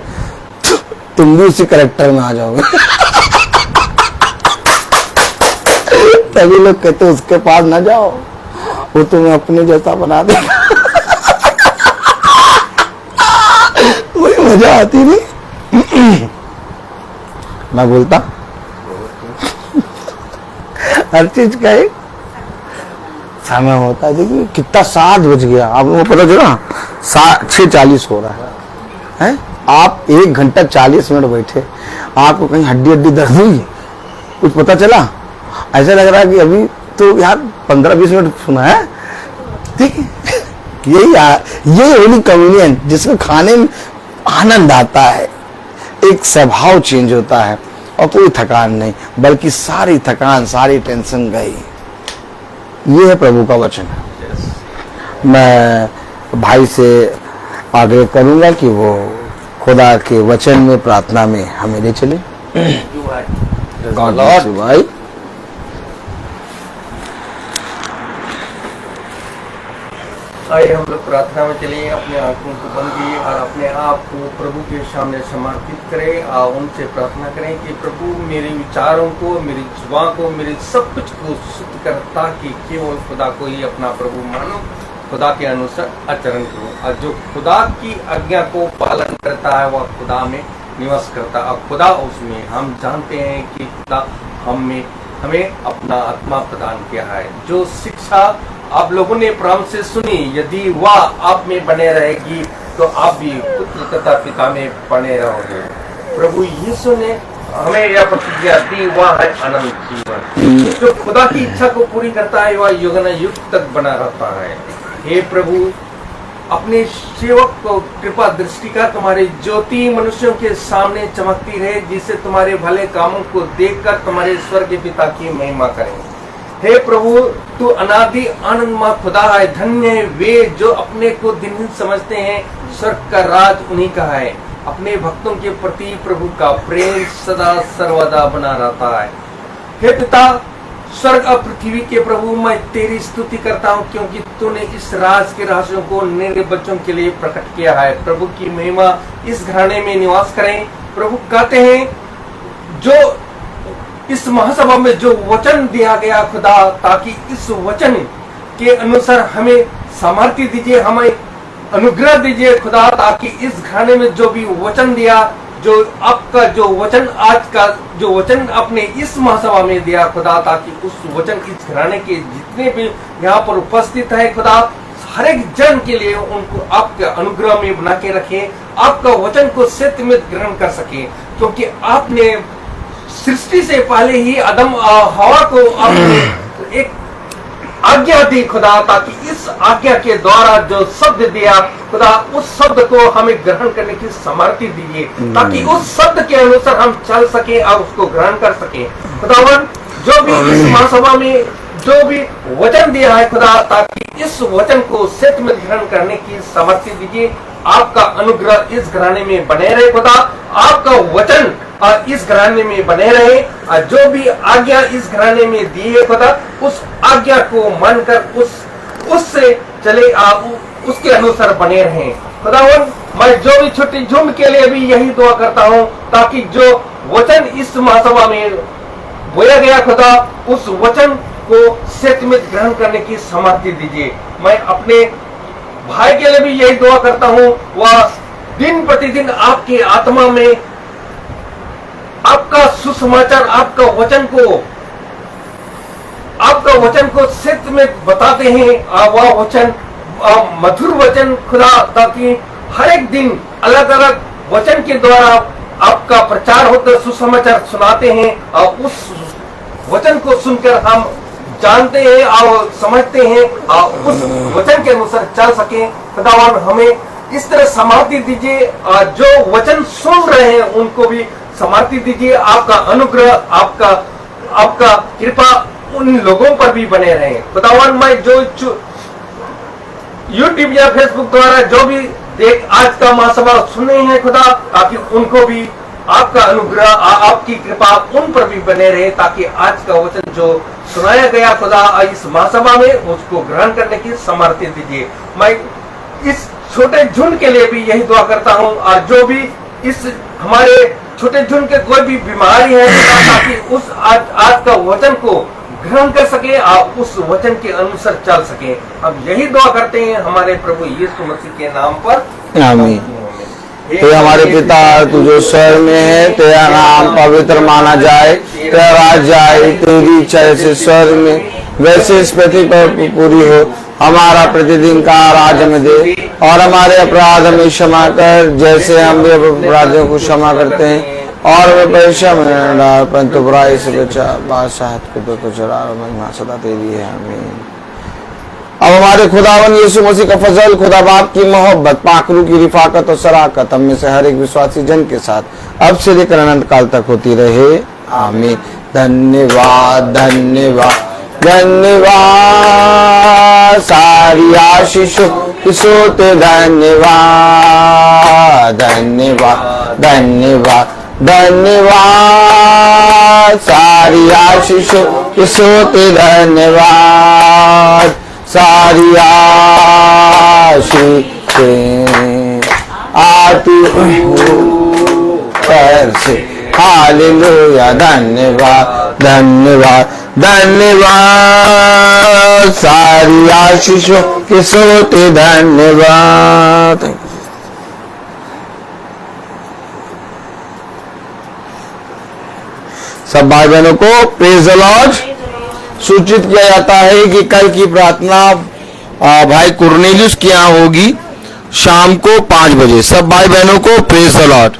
तुम भी उसी कैरेक्टर में आ जाओगे। तभी लोग कहते उसके पास ना जाओ, वो तुम्हें अपने जैसा बना देगा। वही मजा आती नहीं। मैं बोलता हर चीज का एक समय होता है। देखिए कितना 7 बज गया, आप लोगों को पता चला 6:40 हो रहा है। आप 1 घंटा 40 मिनट बैठे, आपको कहीं हड्डी दर्द हुई, कुछ पता चला? ऐसा लग रहा है कि अभी तो यार 15-20 मिनट सुना है। ठीक है, यही होली कम्युनियन, जिसमें खाने में आनंद आता है, एक स्वभाव चेंज होता है, और कोई थकान नहीं, बल्कि सारी थकान, सारी टेंशन गई। ये है प्रभु का वचन। मैं भाई से आग्रह करूंगा कि वो खुदा के वचन में, प्रार्थना में हमें ले चले। गॉड ब्लेस यू भाई। आइए हम लोग प्रार्थना में चलिए, अपने आंखों को बंद किए और अपने आप को प्रभु के सामने समर्पित करें और उनसे प्रार्थना करें कि प्रभु मेरे विचारों को, मेरी जुबान को, मेरे सब कुछ को शुद्ध कर, ताकि केवल खुदा को ही अपना प्रभु मानो, खुदा के अनुसार आचरण करो। और जो खुदा की आज्ञा को पालन करता है वह खुदा में निवास करता है, और खुदा उसमें। हम जानते हैं कि खुदा हमें अपना आत्मा प्रदान किया है। जो शिक्षा आप लोगों ने प्रभु से सुनी, यदि वह आप में बने रहेगी तो आप भी पुत्र तथा पिता में बने रहोगे। प्रभु यीशु ने हमें यह प्रतिज्ञा दी, वह है अनंत जीवन। जो खुदा की इच्छा को पूरी करता है वह युग न युग तक बना रहता है। हे प्रभु, अपने सेवक को कृपा दृष्टि का तुम्हारी ज्योति मनुष्यों के सामने चमकती रहे, जिससे तुम्हारे भले कामों को देखकर तुम्हारे स्वर्गीय पिता की महिमा करें। हे प्रभु, तू अनादि आनंदमय खुदा है। धन्य वे जो अपने को दिन समझते हैं, स्वर्ग का राज उन्हीं का है। अपने भक्तों के प्रति प्रभु का प्रेम सदा सर्वदा बना रहता है। हे पिता, स्वर्ग और पृथ्वी के प्रभु, मैं तेरी स्तुति करता हूँ, क्योंकि तूने इस राज के रहस्यों को मेरे बच्चों के लिए प्रकट किया है। प्रभु की महिमा इस घराने में निवास करें, प्रभु कहते हैं जो इस महासभा में जो वचन दिया गया खुदा, ताकि इस वचन के अनुसार हमें सामर्थ्य दीजिए, हमें अनुग्रह दीजिए खुदा, ताकि इस घराने में जो भी वचन दिया, जो आपका जो वचन आज का जो वचन आपने इस महासभा में दिया खुदा, ताकि उस वचन इस घराने के जितने भी यहाँ पर उपस्थित है खुदा, हर एक जन के लिए उनको आपके अनुग्रह में बना के रखे, आपका वचन को सत्य में ग्रहण कर सके, क्योंकि आपने सृष्टि से पहले ही आदम हवा को आपने एक आज्ञा दी खुदा, ताकि इस आज्ञा के द्वारा जो शब्द दिया खुदा, उस शब्द को हमें ग्रहण करने की सामर्थ्य दीजिए, ताकि उस शब्द के अनुसार हम चल सके और उसको ग्रहण कर सके खुदावन। जो भी इस महासभा में जो भी वचन दिया है खुदा, ताकि इस वचन को सत्य में ग्रहण करने की सामर्थ्य दीजिए। आपका अनुग्रह इस घराने में बने रहे खुदा, आपका वचन इस घराने में बने रहे, जो भी आज्ञा इस घराने में दी है खुदा, उस आज्ञा को मानकर उससे चले, उसके अनुसार बने रहे खुदावन। मैं जो भी छोटी झुंड के लिए भी यही दुआ करता हूँ, ताकि जो वचन इस महासभा में बोया गया खुदा, उस वचन को सत्य में ग्रहण करने की सामर्थ्य दीजिए। मैं अपने भाई के लिए भी यही दुआ करता हूँ, वह दिन प्रतिदिन आपकी आत्मा में आपका सुसमाचार, आपका वचन को सत्य में बताते हैं, वह वचन मधुर वचन खुदा, ताकि हर एक दिन अलग अलग वचन के द्वारा आपका प्रचार होता, सुसमाचार सुनाते हैं, और उस वचन को सुनकर हम जानते हैं और समझते हैं, और उस वचन के अनुसार चल सके खुदावन। हमें इस तरह सामर्थ्य दीजिए, जो वचन सुन रहे हैं उनको भी सामर्थ्य दीजिए। आपका अनुग्रह, आपका कृपा उन लोगों पर भी बने रहे खुदावन। मैं जो यूट्यूब या फेसबुक द्वारा जो भी आज का महासभा सुन रहे हैं खुदा, ताकि उनको भी आपका अनुग्रह, आपकी कृपा उन पर भी बने रहे, ताकि आज का वचन जो सुनाया गया खुदा इस महासभा में, उसको ग्रहण करने की सामर्थ्य दीजिए। मैं इस छोटे झुंड के लिए भी यही दुआ करता हूँ, और जो भी इस हमारे छोटे झुंड के कोई भी बीमारी है, ताकि उस आज का वचन को ग्रहण कर सके और उस वचन के अनुसार चल सके। हम यही दुआ करते हैं हमारे प्रभु यीशु मसीह के नाम पर, आमीन। हे हमारे पिता, तू जो स्वर्ग में है, तेरा नाम पवित्र माना जाए, तेरा राज्य आए, तेरी इच्छा जैसे स्वर्ग में वैसे इस पृथ्वी पर पूरी हो। हमारा प्रतिदिन का आहार हमें दे, और हमारे अपराध हमें क्षमा कर, जैसे हम भी अपराधियों को क्षमा करते हैं, और हमें परीक्षा में न डाल, परंतु बुराई से बचा। बादशाह को चढ़ा, महिमा सदा तेरी है, आमीन। अब हमारे खुदावन यीशु मसीह का फजल, खुदा बाप की मोहब्बत, पाखरू की रिफाकत और सराकत हम में से हर एक विश्वासी जन के साथ अब से लेकर अनंत काल तक होती रहे, आमीन। धन्यवाद धन्यवाद धन्यवाद, सारी आशीषों की सोते धन्यवाद धन्यवाद धन्यवाद धन्यवाद, सारी आशीषों की सोते धन्यवाद, सारी आशीषें आती पर से, हालेलुया। धन्यवाद धन्यवाद धन्यवाद, सारी आशीषों के सोते धन्यवाद। सब भाई बहनों को प्रेज द लॉर्ड। सूचित किया जाता है कि कल की प्रार्थना भाई कुर्नेलियस की यहाँ होगी शाम को 5 बजे। सब भाई बहनों को प्रेज द लॉर्ड।